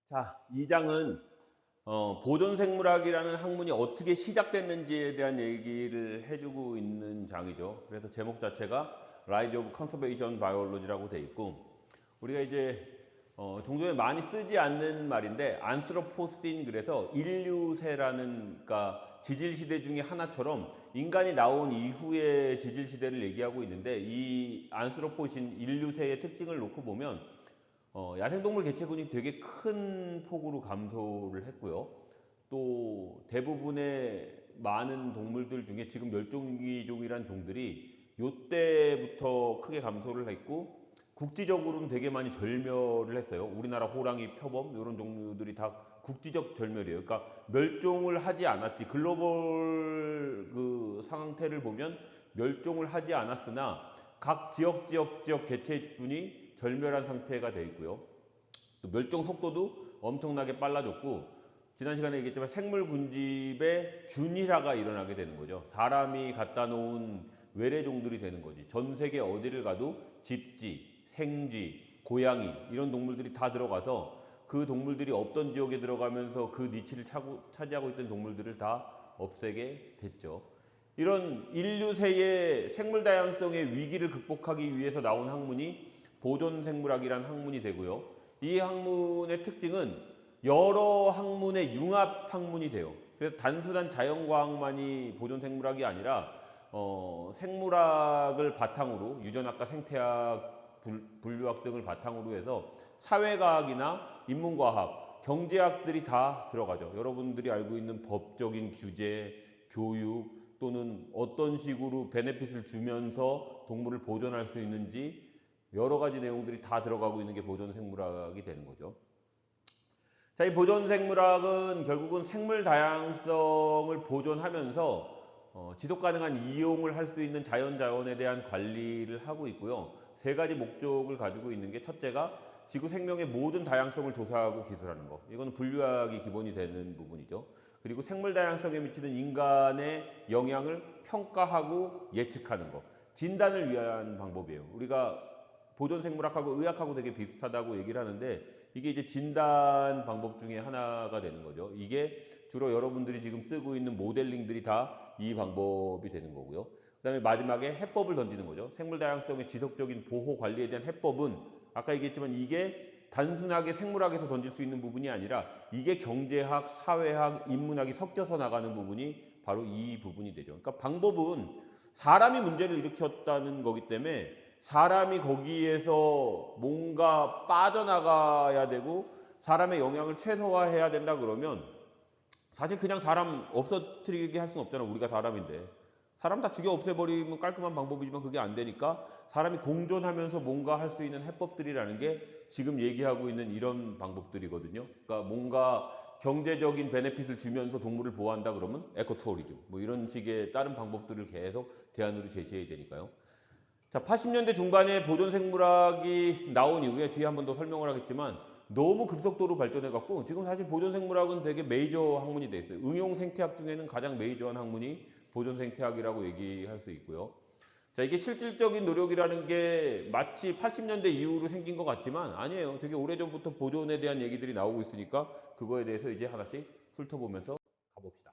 자, 이 장은 보존생물학이라는 학문이 어떻게 시작됐는지에 대한 얘기를 해주고 있는 장이죠. 그래서 제목 자체가 Rise of Conservation Biology라고 돼 있고, 우리가 이제 종종에 많이 쓰지 않는 말인데 안스로포신, 그래서 인류세라는, 그러니까 지질시대 중에 하나처럼 인간이 나온 이후의 지질시대를 얘기하고 있는데, 이 안스로포신 인류세의 특징을 놓고 보면 야생동물 개체군이 되게 큰 폭으로 감소를 했고요. 또 대부분의 많은 동물들 중에 지금 멸종위종이란 종들이 요때부터 크게 감소를 했고, 국지적으로는 되게 많이 절멸을 했어요. 우리나라 호랑이, 표범 이런 종류들이 다 국지적 절멸이에요. 그러니까 멸종을 하지 않았지, 글로벌 그 상태를 보면 멸종을 하지 않았으나 각 지역 개체군이 절멸한 상태가 되어 있고요. 또 멸종 속도도 엄청나게 빨라졌고, 지난 시간에 얘기했지만 생물 군집에 균일화가 일어나게 되는 거죠. 사람이 갖다 놓은 외래종들이 되는 거지. 전 세계 어디를 가도 집쥐, 생쥐, 고양이 이런 동물들이 다 들어가서 그 동물들이 없던 지역에 들어가면서 그 니치를 차지하고 있던 동물들을 다 없애게 됐죠. 이런 인류세의 생물 다양성의 위기를 극복하기 위해서 나온 학문이 보존생물학이라는 학문이 되고요. 이 학문의 특징은 여러 학문의 융합 학문이 돼요. 그래서 단순한 자연과학만이 보존생물학이 아니라 생물학을 바탕으로, 유전학과 생태학, 분류학 등을 바탕으로 해서 사회과학이나 인문과학, 경제학들이 다 들어가죠. 여러분들이 알고 있는 법적인 규제, 교육, 또는 어떤 식으로 베네핏을 주면서 동물을 보존할 수 있는지 여러 가지 내용들이 다 들어가고 있는 게 보존생물학이 되는 거죠. 자, 이 보존생물학은 결국은 생물 다양성을 보존하면서 지속 가능한 이용을 할 수 있는 자연자원에 대한 관리를 하고 있고요. 세 가지 목적을 가지고 있는 게, 첫째가 지구 생명의 모든 다양성을 조사하고 기술하는 것. 이건 분류학이 기본이 되는 부분이죠. 그리고 생물 다양성에 미치는 인간의 영향을 평가하고 예측하는 것. 진단을 위한 방법이에요. 우리가 보존생물학하고 의학하고 되게 비슷하다고 얘기를 하는데, 이게 이제 진단 방법 중에 하나가 되는 거죠. 이게 주로 여러분들이 지금 쓰고 있는 모델링들이 다 이 방법이 되는 거고요. 그 다음에 마지막에 해법을 던지는 거죠. 생물 다양성의 지속적인 보호 관리에 대한 해법은 아까 얘기했지만 이게 단순하게 생물학에서 던질 수 있는 부분이 아니라 이게 경제학, 사회학, 인문학이 섞여서 나가는 부분이 바로 이 부분이 되죠. 그러니까 방법은 사람이 문제를 일으켰다는 거기 때문에 사람이 거기에서 뭔가 빠져나가야 되고 사람의 영향을 최소화해야 된다 그러면, 사실 그냥 사람 없어뜨리게 할 수는 없잖아. 우리가 사람인데. 사람 다 죽여 없애버리면 깔끔한 방법이지만 그게 안 되니까 사람이 공존하면서 뭔가 할 수 있는 해법들이라는 게 지금 얘기하고 있는 이런 방법들이거든요. 그러니까 뭔가 경제적인 베네핏을 주면서 동물을 보호한다 그러면 에코투어리즘, 뭐 이런 식의 다른 방법들을 계속 대안으로 제시해야 되니까요. 자, 80년대 중반에 보존생물학이 나온 이후에 뒤에 한 번 더 설명을 하겠지만 너무 급속도로 발전해갖고 지금 사실 보존생물학은 되게 메이저 학문이 돼 있어요. 응용생태학 중에는 가장 메이저한 학문이 보존생태학이라고 얘기할 수 있고요. 자, 이게 실질적인 노력이라는 게 마치 80년대 이후로 생긴 것 같지만 아니에요. 되게 오래전부터 보존에 대한 얘기들이 나오고 있으니까 그거에 대해서 이제 하나씩 훑어보면서 가봅시다.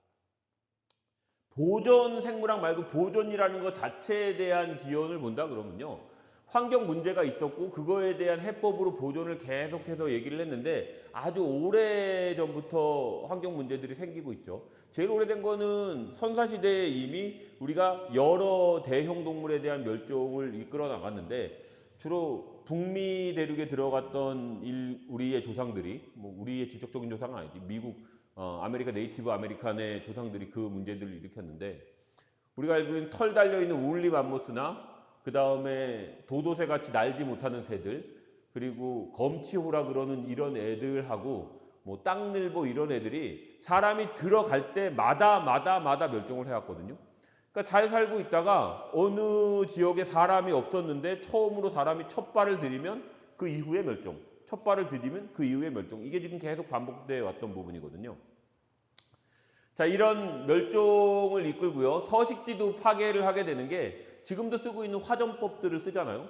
보존 생물학 말고 보존이라는 것 자체에 대한 기원을 본다 그러면요. 환경 문제가 있었고 그거에 대한 해법으로 보존을 계속해서 얘기를 했는데 아주 오래 전부터 환경 문제들이 생기고 있죠. 제일 오래된 거는 선사시대에 이미 우리가 여러 대형 동물에 대한 멸종을 이끌어 나갔는데, 주로 북미 대륙에 들어갔던 우리의 조상들이, 뭐 우리의 직접적인 조상은 아니지, 미국 아메리카 네이티브 아메리칸의 조상들이 그 문제들을 일으켰는데, 우리가 알고 있는 털 달려있는 우울리 맘모스나 그 다음에 도도새 같이 날지 못하는 새들, 그리고 검치호라 그러는 이런 애들하고 뭐 땅늘보 이런 애들이 사람이 들어갈 때마다 멸종을 해왔거든요. 그러니까 잘 살고 있다가 어느 지역에 사람이 없었는데 처음으로 사람이 첫 발을 들이면 그 이후에 멸종, 첫 발을 들이면 그 이후에 멸종, 이게 지금 계속 반복되어 왔던 부분이거든요. 자, 이런 멸종을 이끌고요. 서식지도 파괴를 하게 되는 게, 지금도 쓰고 있는 화전법들을 쓰잖아요.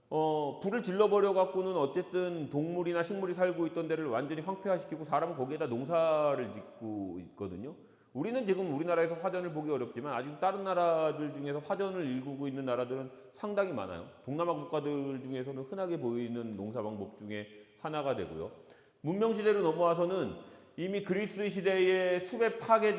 불을 질러버려 갖고는 어쨌든 동물이나 식물이 살고 있던 데를 완전히 황폐화시키고 사람은 거기에다 농사를 짓고 있거든요. 우리는 지금 우리나라에서 화전을 보기 어렵지만 아직 다른 나라들 중에서 화전을 일구고 있는 나라들은 상당히 많아요. 동남아 국가들 중에서는 흔하게 보이는 농사 방법 중에 하나가 되고요. 문명시대로 넘어와서는 이미 그리스 시대의 숲 파괴에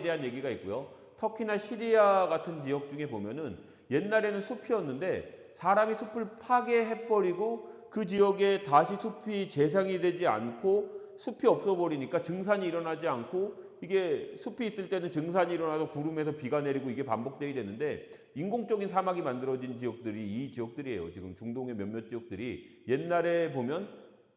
대한 얘기가 있고요. 터키나 시리아 같은 지역 중에 보면은 옛날에는 숲이었는데 사람이 숲을 파괴해버리고 그 지역에 다시 숲이 재생이 되지 않고 숲이 없어버리니까 증산이 일어나지 않고 이게 숲이 있을 때는 증산이 일어나서 구름에서 비가 내리고 이게 반복되게 되는데 인공적인 사막이 만들어진 지역들이 이 지역들이에요. 지금 중동의 몇몇 지역들이 옛날에 보면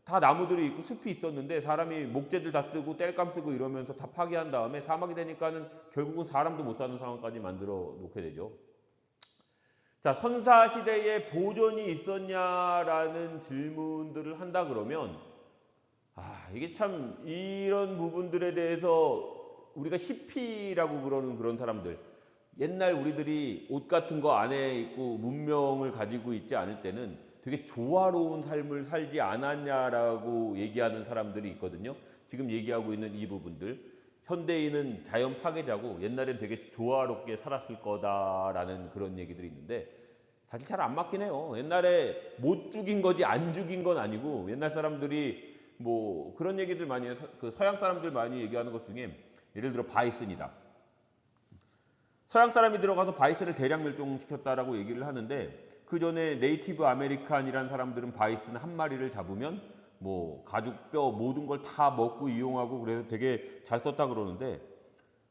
다 나무들이 있고 숲이 있었는데 사람이 목재들 다 쓰고 땔감 쓰고 이러면서 다 파괴한 다음에 사막이 되니까는 결국은 사람도 못 사는 상황까지 만들어 놓게 되죠. 자, 선사시대에 보존이 있었냐라는 질문들을 한다 그러면 이게 참 이런 부분들에 대해서 우리가 히피라고 그러는 그런 사람들 옛날 우리들이 옷 같은 거 안에 입고 문명을 가지고 있지 않을 때는 되게 조화로운 삶을 살지 않았냐라고 얘기하는 사람들이 있거든요. 지금 얘기하고 있는 이 부분들 현대인은 자연 파괴자고 옛날엔 되게 조화롭게 살았을 거다라는 그런 얘기들이 있는데 사실 잘 안 맞긴 해요. 옛날에 못 죽인 거지 안 죽인 건 아니고 옛날 사람들이 뭐 그런 얘기들 많이 해서 그 서양 사람들 많이 얘기하는 것 중에 예를 들어 바이슨이다. 서양 사람이 들어가서 바이슨을 대량 멸종시켰다라고 얘기를 하는데 그 전에 네이티브 아메리칸이란 사람들은 바이슨 한 마리를 잡으면 뭐 가죽 뼈 모든 걸 다 먹고 이용하고 그래서 되게 잘 썼다 그러는데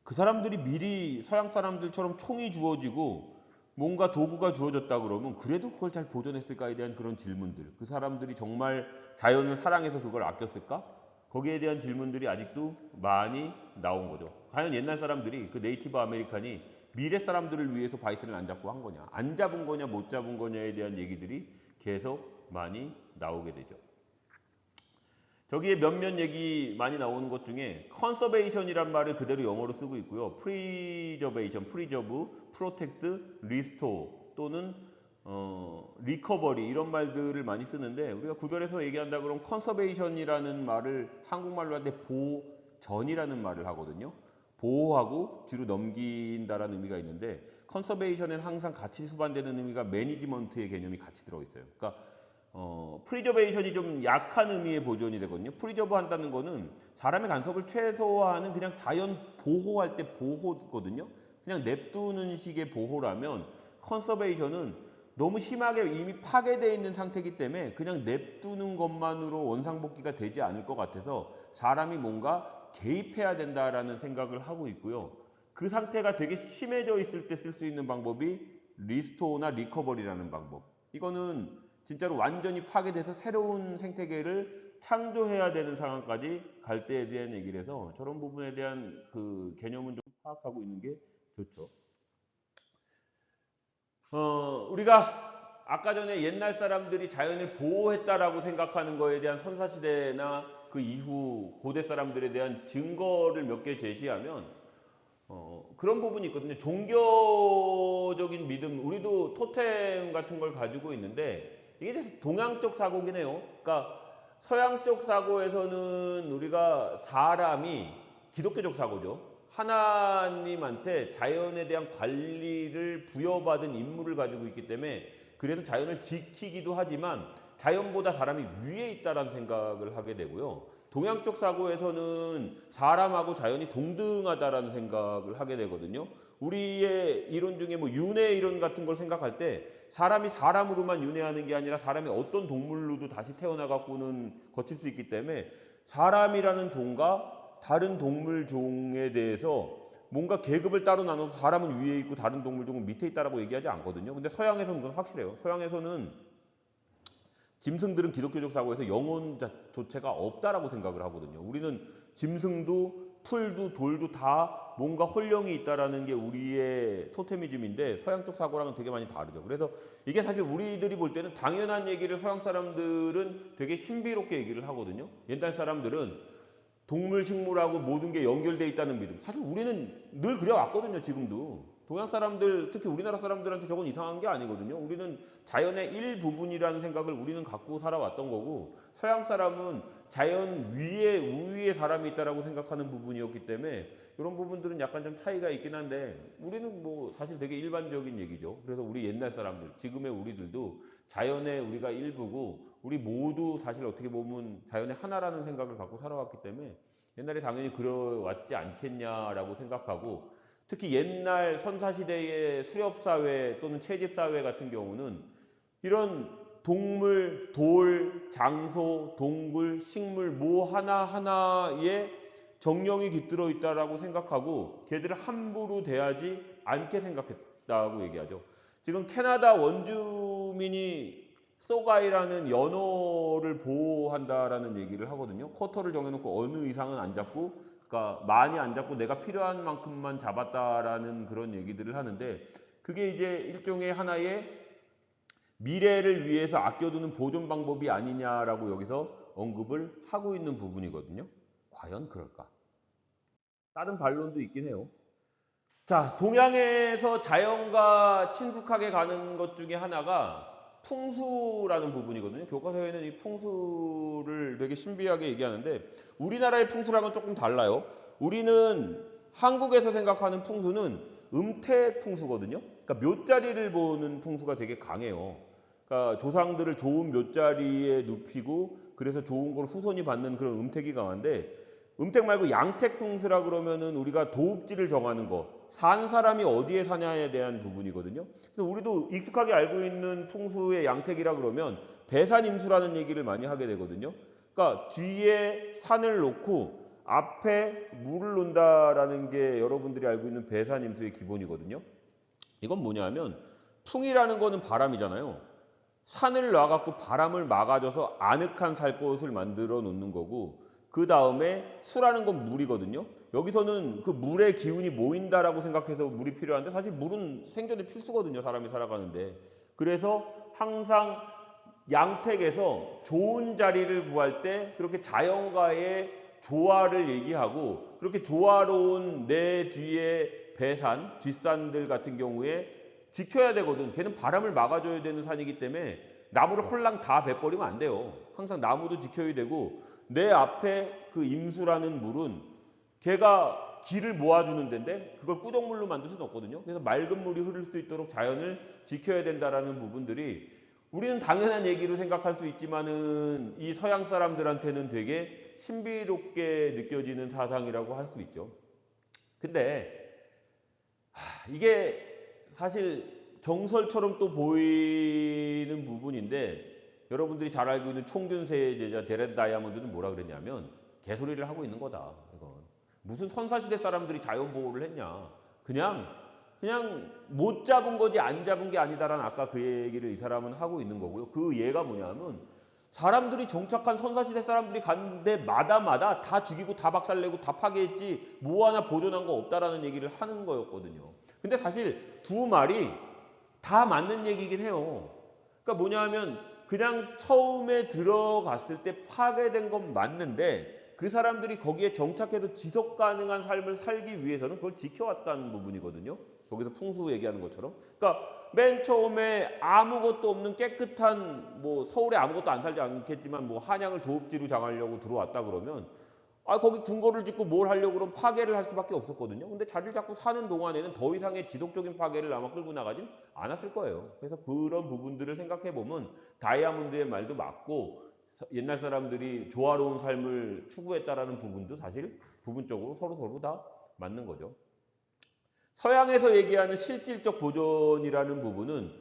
그 사람들이 미리 서양 사람들처럼 총이 주어지고 뭔가 도구가 주어졌다 그러면 그래도 그걸 잘 보존했을까에 대한 그런 질문들 그 사람들이 정말 자연을 사랑해서 그걸 아꼈을까? 거기에 대한 질문들이 아직도 많이 나온 거죠. 과연 옛날 사람들이 그 네이티브 아메리칸이 미래 사람들을 위해서 바이슨을 안 잡고 한 거냐 안 잡은 거냐 못 잡은 거냐에 대한 얘기들이 계속 많이 나오게 되죠. 저기에 몇몇 얘기 많이 나오는 것 중에 컨서베이션이란 말을 그대로 영어로 쓰고 있고요. 프리저베이션, 프리저브, 프로텍트, 리스토어 또는 리커버리 이런 말들을 많이 쓰는데 우리가 구별해서 얘기한다 그러면 컨서베이션이라는 말을 한국말로 할 때 보전이라는 말을 하거든요. 보호하고 뒤로 넘긴다라는 의미가 있는데 컨서베이션에는 항상 같이 수반되는 의미가 매니지먼트의 개념이 같이 들어있어요. 그러니까 프리저베이션이 좀 약한 의미의 보존이 되거든요. 프리저브 한다는 거는 사람의 간섭을 최소화하는 그냥 자연 보호할 때 보호거든요. 그냥 냅두는 식의 보호라면 컨서베이션은 너무 심하게 이미 파괴되어 있는 상태이기 때문에 그냥 냅두는 것만으로 원상복귀가 되지 않을 것 같아서 사람이 뭔가 개입해야 된다라는 생각을 하고 있고요. 그 상태가 되게 심해져 있을 때 쓸 수 있는 방법이 리스토어나 리커버리라는 방법. 이거는 진짜로 완전히 파괴돼서 새로운 생태계를 창조해야 되는 상황까지 갈 때에 대한 얘기를 해서 저런 부분에 대한 그 개념은 좀 파악하고 있는 게 좋죠. 우리가 아까 전에 옛날 사람들이 자연을 보호했다라고 생각하는 거에 대한 선사시대나 그 이후 고대 사람들에 대한 증거를 몇 개 제시하면 그런 부분이 있거든요. 종교적인 믿음, 우리도 토템 같은 걸 가지고 있는데 이게 동양적 사고긴 해요. 그러니까 서양적 사고에서는 우리가 사람이 기독교적 사고죠. 하나님한테 자연에 대한 관리를 부여받은 임무를 가지고 있기 때문에 그래서 자연을 지키기도 하지만 자연보다 사람이 위에 있다라는 생각을 하게 되고요. 동양적 사고에서는 사람하고 자연이 동등하다라는 생각을 하게 되거든요. 우리의 이론 중에 뭐 윤회 이론 같은 걸 생각할 때 사람이 사람으로만 윤회하는 게 아니라 사람이 어떤 동물로도 다시 태어나갖고는 거칠 수 있기 때문에 사람이라는 종과 다른 동물 종에 대해서 뭔가 계급을 따로 나눠서 사람은 위에 있고 다른 동물 종은 밑에 있다라고 얘기하지 않거든요. 근데 서양에서는 그건 확실해요. 서양에서는 짐승들은 기독교적 사고에서 영혼 조체가 없다라고 생각을 하거든요. 우리는 짐승도 풀도 돌도 다 뭔가 혼령이 있다라는 게 우리의 토테미즘인데 서양적 사고랑은 되게 많이 다르죠. 그래서 이게 사실 우리들이 볼 때는 당연한 얘기를 서양 사람들은 되게 신비롭게 얘기를 하거든요. 옛날 사람들은 동물, 식물하고 모든 게 연결돼 있다는 믿음. 사실 우리는 늘 그래왔거든요. 지금도. 동양 사람들, 특히 우리나라 사람들한테 저건 이상한 게 아니거든요. 우리는 자연의 일부분이라는 생각을 우리는 갖고 살아왔던 거고, 서양 사람은 자연 위에 우위에 사람이 있다라고 생각하는 부분이었기 때문에 이런 부분들은 약간 좀 차이가 있긴 한데, 우리는 뭐 사실 되게 일반적인 얘기죠. 그래서 우리 옛날 사람들, 지금의 우리들도 자연의 우리가 일부고, 우리 모두 사실 어떻게 보면 자연의 하나라는 생각을 갖고 살아왔기 때문에 옛날에 당연히 그러왔지 않겠냐라고 생각하고, 특히 옛날 선사시대의 수렵사회 또는 채집사회 같은 경우는 이런 동물, 돌, 장소, 동굴, 식물 뭐 하나하나에 정령이 깃들어 있다라고 생각하고 걔들을 함부로 대하지 않게 생각했다고 얘기하죠. 지금 캐나다 원주민이 소가이라는 연어를 보호한다라는 얘기를 하거든요. 쿼터를 정해놓고 어느 이상은 안 잡고, 그러니까 많이 안 잡고 내가 필요한 만큼만 잡았다라는 그런 얘기들을 하는데, 그게 이제 일종의 하나의 미래를 위해서 아껴두는 보존 방법이 아니냐라고 여기서 언급을 하고 있는 부분이거든요. 과연 그럴까? 다른 반론도 있긴 해요. 자, 동양에서 자연과 친숙하게 가는 것 중에 하나가 풍수라는 부분이거든요. 교과서에는 이 풍수를 되게 신비하게 얘기하는데, 우리나라의 풍수랑은 조금 달라요. 우리는 한국에서 생각하는 풍수는 음태 풍수거든요. 그러니까 묘자리를 보는 풍수가 되게 강해요. 그러니까 조상들을 좋은 묘자리에 눕히고 그래서 좋은 걸 후손이 받는 그런 음택이 강한데, 음택 말고 양택 풍수라 그러면은 우리가 도읍지를 정하는 거, 산 사람이 어디에 사냐에 대한 부분이거든요. 그래서 우리도 익숙하게 알고 있는 풍수의 양택이라 그러면 배산임수라는 얘기를 많이 하게 되거든요. 그러니까 뒤에 산을 놓고 앞에 물을 놓는다라는 게 여러분들이 알고 있는 배산임수의 기본이거든요. 이건 뭐냐면, 풍이라는 거는 바람이잖아요. 산을 놔갖고 바람을 막아줘서 아늑한 살 곳을 만들어 놓는 거고, 그 다음에 수라는 건 물이거든요. 여기서는 그 물의 기운이 모인다라고 생각해서 물이 필요한데, 사실 물은 생존의 필수거든요. 사람이 살아가는데. 그래서 항상 양택에서 좋은 자리를 구할 때 그렇게 자연과의 조화를 얘기하고, 그렇게 조화로운 내 뒤에 배산, 뒷산들 같은 경우에 지켜야 되거든. 걔는 바람을 막아줘야 되는 산이기 때문에 나무를 홀랑 다 베버리면 안 돼요. 항상 나무도 지켜야 되고, 내 앞에 그 임수라는 물은 걔가 길을 모아주는 데인데 그걸 꾸덕물로 만들 수는 없거든요. 그래서 맑은 물이 흐를 수 있도록 자연을 지켜야 된다라는 부분들이 우리는 당연한 얘기로 생각할 수 있지만은 이 서양 사람들한테는 되게 신비롭게 느껴지는 사상이라고 할 수 있죠. 근데 이게 사실 정설처럼 또 보이는 부분인데, 여러분들이 잘 알고 있는 총균세의 제자 제렌 다이아몬드는 뭐라 그랬냐면 개소리를 하고 있는 거다. 이건 무슨 선사시대 사람들이 자연 보호를 했냐. 그냥 못 잡은 거지 안 잡은 게 아니다라는, 아까 그 얘기를 이 사람은 하고 있는 거고요. 그 예가 뭐냐면, 사람들이 정착한 선사시대 사람들이 간 데마다 다 죽이고 다 박살내고 다 파괴했지 뭐 하나 보존한 거 없다라는 얘기를 하는 거였거든요. 근데 사실 두 말이 다 맞는 얘기긴 해요. 그러니까 뭐냐 하면, 그냥 처음에 들어갔을 때 파괴된 건 맞는데 그 사람들이 거기에 정착해서 지속 가능한 삶을 살기 위해서는 그걸 지켜왔다는 부분이거든요. 거기서 풍수 얘기하는 것처럼. 그러니까 맨 처음에 아무것도 없는 깨끗한, 뭐 서울에 아무것도 안 살지 않겠지만 뭐 한양을 도읍지로 장하려고 들어왔다 그러면, 거기 궁궐을 짓고 뭘 하려고 그러면 파괴를 할 수밖에 없었거든요. 근데 자리를 잡고 사는 동안에는 더 이상의 지속적인 파괴를 아마 끌고 나가진 않았을 거예요. 그래서 그런 부분들을 생각해 보면 다이아몬드의 말도 맞고, 옛날 사람들이 조화로운 삶을 추구했다라는 부분도 사실 부분적으로 서로 다 맞는 거죠. 서양에서 얘기하는 실질적 보존이라는 부분은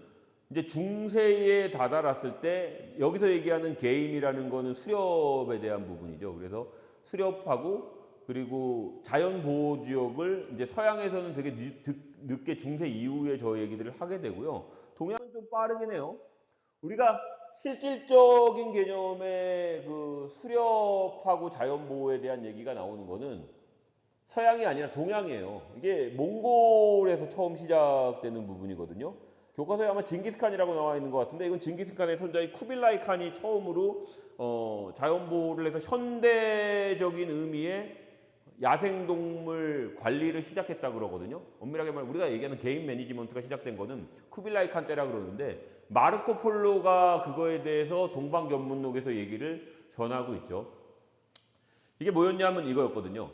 이제 중세에 다다랐을 때, 여기서 얘기하는 게임이라는 거는 수렵에 대한 부분이죠. 그래서 수렵하고, 그리고 자연 보호 지역을 이제 서양에서는 되게 늦게 중세 이후에 저 얘기들을 하게 되고요. 동양은 좀 빠르긴 해요. 우리가 실질적인 개념의 그 수렵하고 자연 보호에 대한 얘기가 나오는 거는 서양이 아니라 동양이에요. 이게 몽골에서 처음 시작되는 부분이거든요. 교과서에 아마 징기스칸이라고 나와 있는 것 같은데, 이건 징기스칸의 손자인 쿠빌라이 칸이 처음으로 자연보호를 해서 현대적인 의미의 야생동물 관리를 시작했다 그러거든요. 엄밀하게 말하면 우리가 얘기하는 개인 매니지먼트가 시작된 거는 쿠빌라이 칸 때라 그러는데 마르코 폴로가 그거에 대해서 동방견문록에서 얘기를 전하고 있죠. 이게 뭐였냐면 이거였거든요.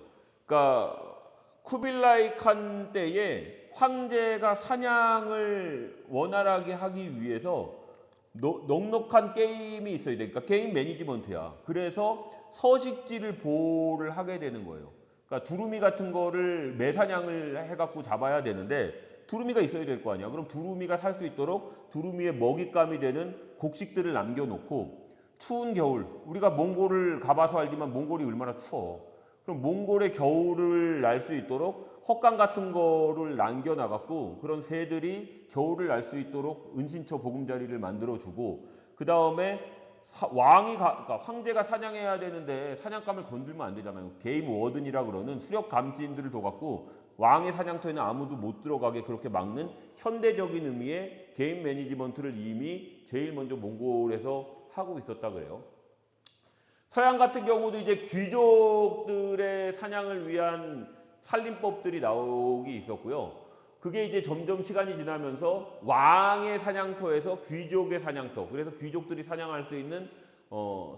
그러니까 쿠빌라이 칸 때에 황제가 사냥을 원활하게 하기 위해서 넉넉한 게임이 있어야 돼. 그러니까 게임 매니지먼트야. 그래서 서식지를 보호를 하게 되는 거예요. 그러니까 두루미 같은 거를 매사냥을 해갖고 잡아야 되는데 두루미가 있어야 될 거 아니야. 그럼 두루미가 살 수 있도록 두루미의 먹잇감이 되는 곡식들을 남겨놓고 추운 겨울, 우리가 몽골을 가봐서 알지만 몽골이 얼마나 추워. 그럼 몽골의 겨울을 날 수 있도록 헛강 같은 거를 남겨놔갖고 그런 새들이 겨울을 날 수 있도록 은신처 보금자리를 만들어주고 그 다음에 그러니까 황제가 사냥해야 되는데 사냥감을 건들면 안 되잖아요. 게임 워든이라 그러는 수렵 감시인들을 둬갖고 왕의 사냥터에는 아무도 못 들어가게 그렇게 막는 현대적인 의미의 게임 매니지먼트를 이미 제일 먼저 몽골에서 하고 있었다 그래요. 서양 같은 경우도 이제 귀족들의 사냥을 위한 살림법들이 나오기 있었고요. 그게 이제 점점 시간이 지나면서 왕의 사냥터에서 귀족의 사냥터, 그래서 귀족들이 사냥할 수 있는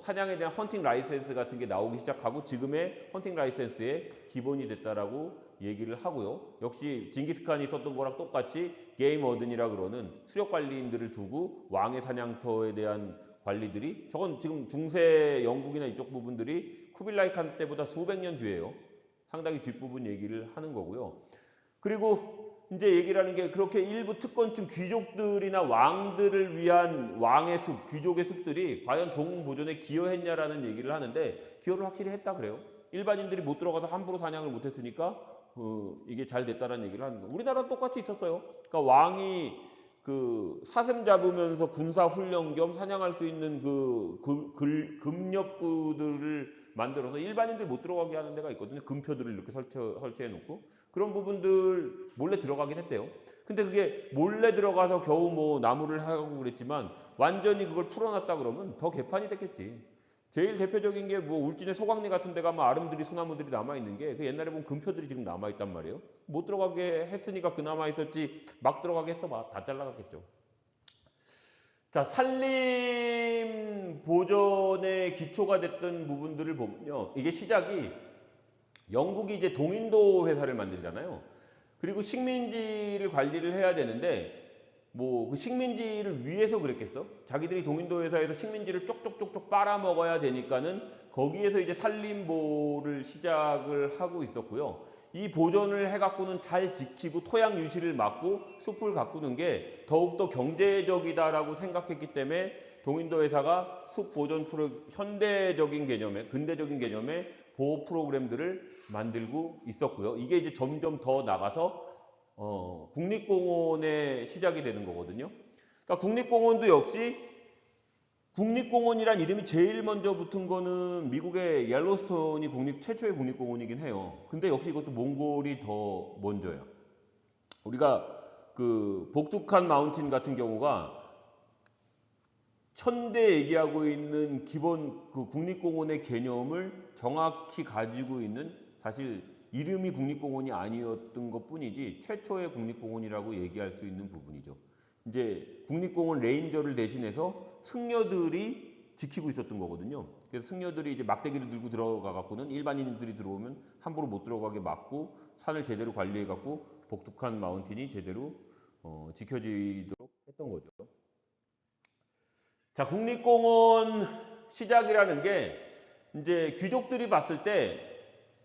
사냥에 대한 헌팅 라이센스 같은 게 나오기 시작하고 지금의 헌팅 라이센스의 기본이 됐다라고 얘기를 하고요. 역시 징기스칸이 썼던 거랑 똑같이 게임 워든이라 그러는 수렵 관리인들을 두고 왕의 사냥터에 대한 관리들이 저건 지금 중세 영국이나 이쪽 부분들이 쿠빌라이 칸 때보다 수백 년 뒤에요. 상당히 뒷부분 얘기를 하는 거고요. 그리고 이제 얘기를 하는 게 그렇게 일부 특권층 귀족들이나 왕들을 위한 왕의 숲, 귀족의 숲들이 과연 종 보존에 기여했냐라는 얘기를 하는데 기여를 확실히 했다 그래요. 일반인들이 못 들어가서 함부로 사냥을 못했으니까 이게 잘 됐다라는 얘기를 하는 거예요. 우리나라도 똑같이 있었어요. 그러니까 왕이 그 사슴 잡으면서 군사 훈련 겸 사냥할 수 있는 금렵구들을 만들어서 일반인들 못 들어가게 하는 데가 있거든요. 금표들을 이렇게 설치해 놓고 그런 부분들 몰래 들어가긴 했대요. 근데 그게 몰래 들어가서 겨우 뭐 나무를 하고 그랬지만 완전히 그걸 풀어놨다 그러면 더 개판이 됐겠지. 제일 대표적인 게 뭐 울진의 소강리 같은 데 가면 아름드리 소나무들이 남아있는 게 그 옛날에 보면 금표들이 지금 남아있단 말이에요. 못 들어가게 했으니까 그나마 있었지 막 들어가게 했어 봐. 다 잘라갔겠죠. 자, 산림 보존의 기초가 됐던 부분들을 보면요. 이게 시작이 영국이 이제 동인도 회사를 만들잖아요. 그리고 식민지를 관리를 해야 되는데 뭐 그 식민지를 위해서 그랬겠어? 자기들이 동인도 회사에서 식민지를 쪽쪽쪽쪽 빨아먹어야 되니까는 거기에서 이제 산림보를 시작을 하고 있었고요. 이 보존을 해갖고는 잘 지키고 토양 유실을 막고 숲을 가꾸는 게 더욱더 경제적이다라고 생각했기 때문에 동인도 회사가 숲 보존 현대적인 개념의 근대적인 개념의 보호 프로그램들을 만들고 있었고요. 이게 이제 점점 더 나가서 국립공원의 시작이 되는 거거든요. 그러니까 국립공원도 역시 국립공원이란 이름이 제일 먼저 붙은 거는 미국의 옐로스톤이 최초의 국립공원이긴 해요. 근데 역시 이것도 몽골이 더 먼저예요. 우리가 그 복두칸 마운틴 같은 경우가 현대 얘기하고 있는 기본 그 국립공원의 개념을 정확히 가지고 있는 사실 이름이 국립공원이 아니었던 것 뿐이지 최초의 국립공원이라고 얘기할 수 있는 부분이죠. 이제 국립공원 레인저를 대신해서 승려들이 지키고 있었던 거거든요. 그래서 승려들이 이제 막대기를 들고 들어가 갖고는 일반인들이 들어오면 함부로 못 들어가게 막고 산을 제대로 관리해 갖고 복두칸 마운틴이 제대로 지켜지도록 했던 거죠. 자, 국립공원 시작이라는 게 이제 귀족들이 봤을 때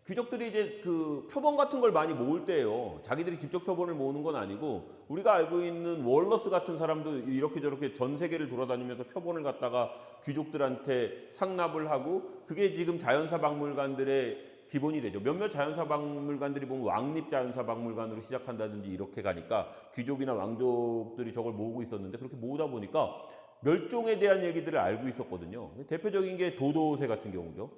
귀족들이 이제 그 표본 같은 걸 많이 모을 때예요. 자기들이 직접 표본을 모으는 건 아니고 우리가 알고 있는 월러스 같은 사람도 이렇게 저렇게 전 세계를 돌아다니면서 표본을 갖다가 귀족들한테 상납을 하고 그게 지금 자연사 박물관들의 기본이 되죠. 몇몇 자연사 박물관들이 보면 왕립 자연사 박물관으로 시작한다든지 이렇게 가니까 귀족이나 왕족들이 저걸 모으고 있었는데 그렇게 모으다 보니까 멸종에 대한 얘기들을 알고 있었거든요. 대표적인 게 도도새 같은 경우죠.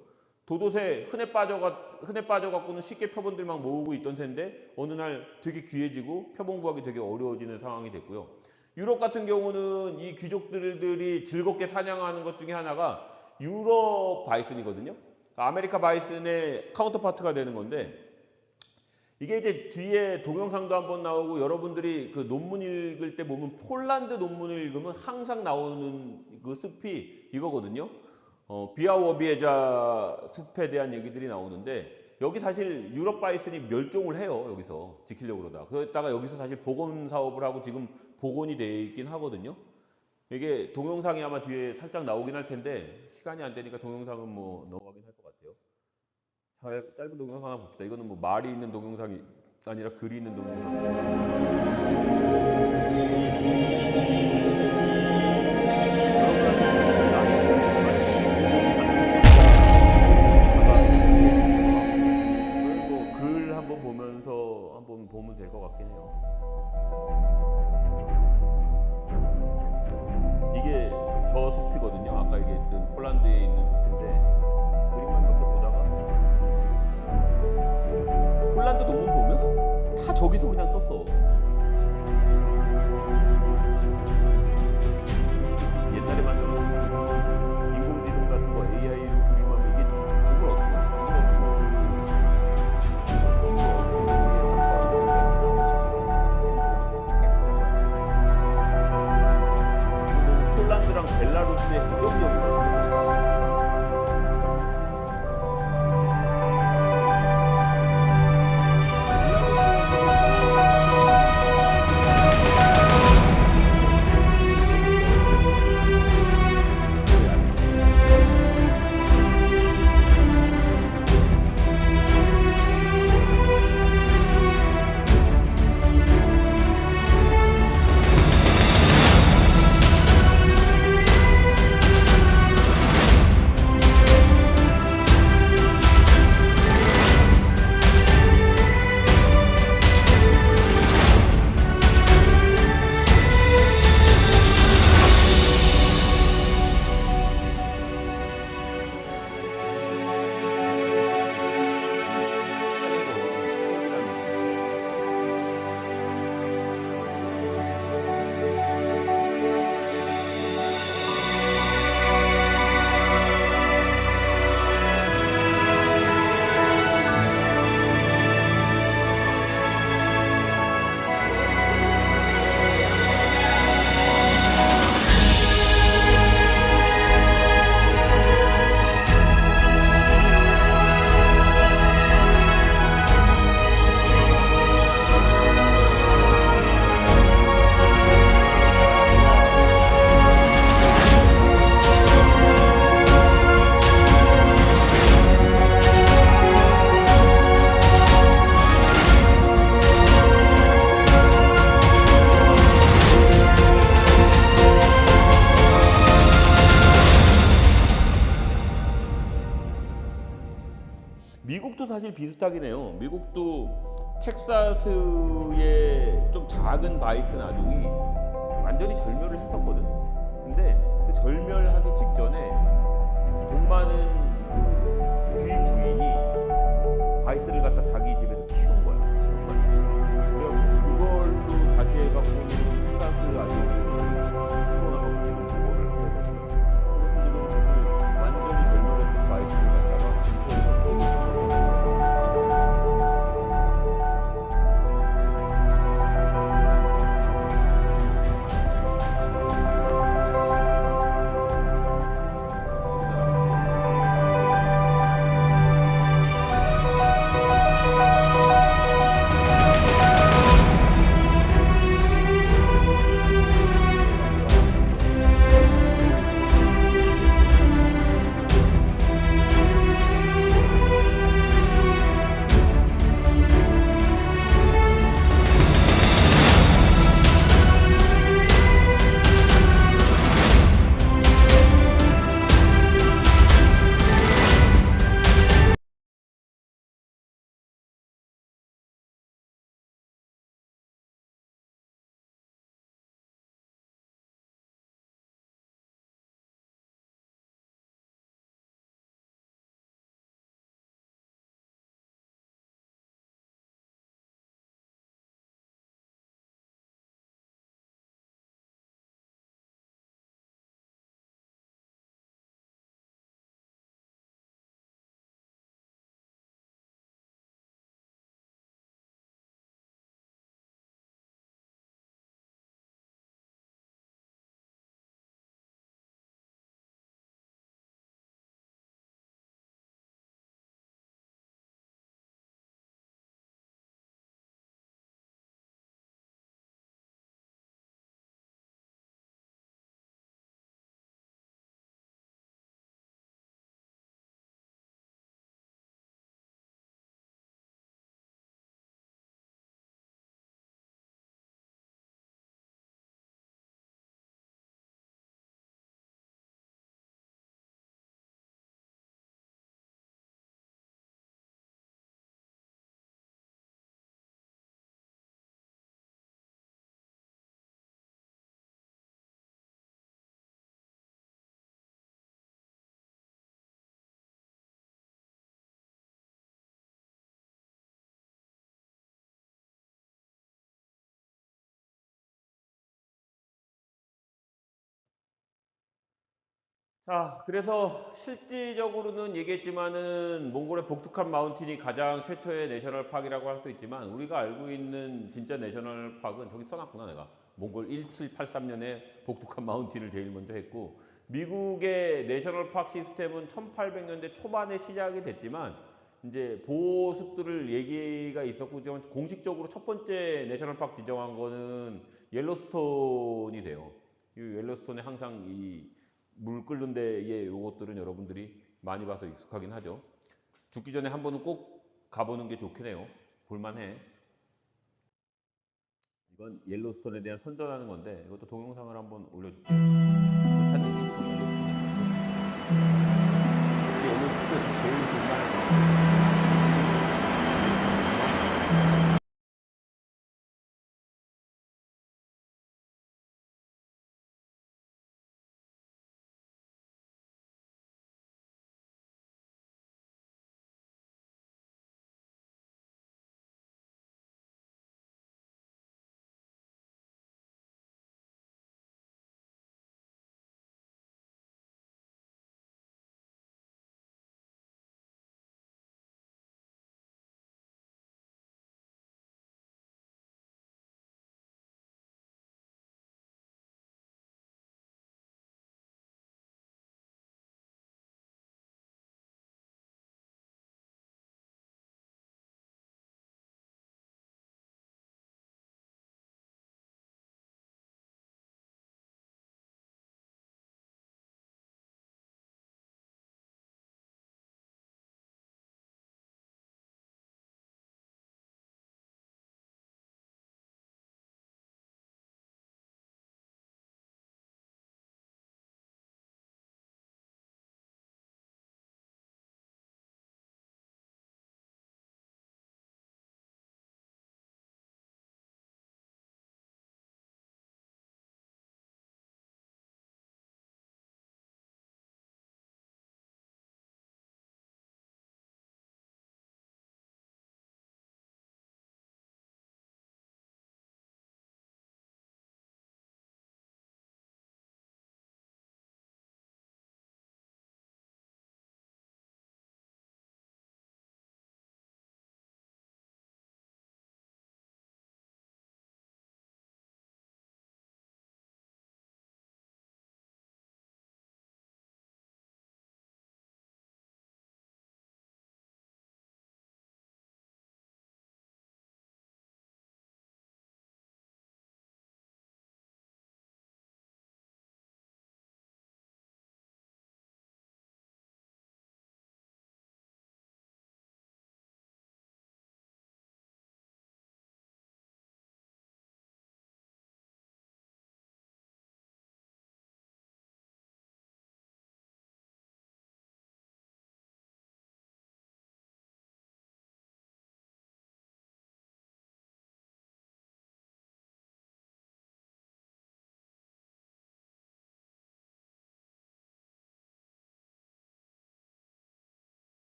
도도새 흔해 빠져갖고는 쉽게 표본들만 모으고 있던 새인데 어느 날 되게 귀해지고 표본 구하기 되게 어려워지는 상황이 됐고요. 유럽 같은 경우는 이 귀족들이 즐겁게 사냥하는 것 중에 하나가 유럽 바이슨이거든요. 아메리카 바이슨의 카운터파트가 되는 건데 이게 이제 뒤에 동영상도 한번 나오고 여러분들이 그 논문 읽을 때 보면 폴란드 논문을 읽으면 항상 나오는 그 숲이 이거거든요. 비아워비에자 숲에 대한 얘기들이 나오는데 여기 사실 유럽 바이슨이 멸종을 해요. 여기서 지키려고 그러다. 그러다가 여기서 사실 복원 사업을 하고 지금 복원이 돼 있긴 하거든요. 이게 동영상이 아마 뒤에 살짝 나오긴 할 텐데 시간이 안 되니까 동영상은 뭐 넘어가긴 할 것 같아요. 짧은 동영상 하나 봅시다. 이거는 뭐 말이 있는 동영상이 아니라 글이 있는 동영상. 글 한번 보면서 한번 보면 될 것 같긴 해요. 이게 저 숲이거든요. 아까 얘기했던 폴란드에 있는 숲인데 그림만 몇 개 보다가 폴란드 논문 보면 다 저기서 그냥 썼어. 옛날에 만들어놓은 인공지능 같은 거 AI로 그림하면 이게 구글 어스 폴란드랑 벨라루스의 국경적이거든요. 미국도 사실 비슷하긴 해요. 미국도 텍사스의 좀 작은 바이슨 아족이 완전히 절멸을 했었거든. 근데 그 절멸하기 직전에 돈 많은 그 귀 부인이 바이슨을 갖다 자기 집에서 키운 거야. 정말. 그래서 그걸로 다시 해갖고는 텍사스 아족을 풀어나가고 지금 그거를 하고 있거든요. 그것도 지금 사실 완전히 절멸했던 바이슨을 갖다가 근처에서 키우고 자, 그래서 실질적으로는 얘기했지만은 몽골의 복투칸 마운틴이 가장 최초의 내셔널 파크이라고 할 수 있지만 우리가 알고 있는 진짜 내셔널 파크는 저기 써놨구나 내가. 몽골 1783년에 복투칸 마운틴을 제일 먼저 했고 미국의 내셔널 파크 시스템은 1800년대 초반에 시작이 됐지만 이제 보호습들을 얘기가 있었고 공식적으로 첫 번째 내셔널 파크 지정한 거는 옐로스톤이 돼요. 이 옐로스톤에 항상 이 물 끓는 데의 요것들은 여러분들이 많이 봐서 익숙하긴 하죠. 죽기 전에 한 번은 꼭 가보는 게 좋긴 해요. 볼만해. 이건 옐로스톤에 대한 선전하는 건데 이것도 동영상을 한번 올려줄게요. 못 찾는 게 있고 옐로스톤에 제일 볼만한 거.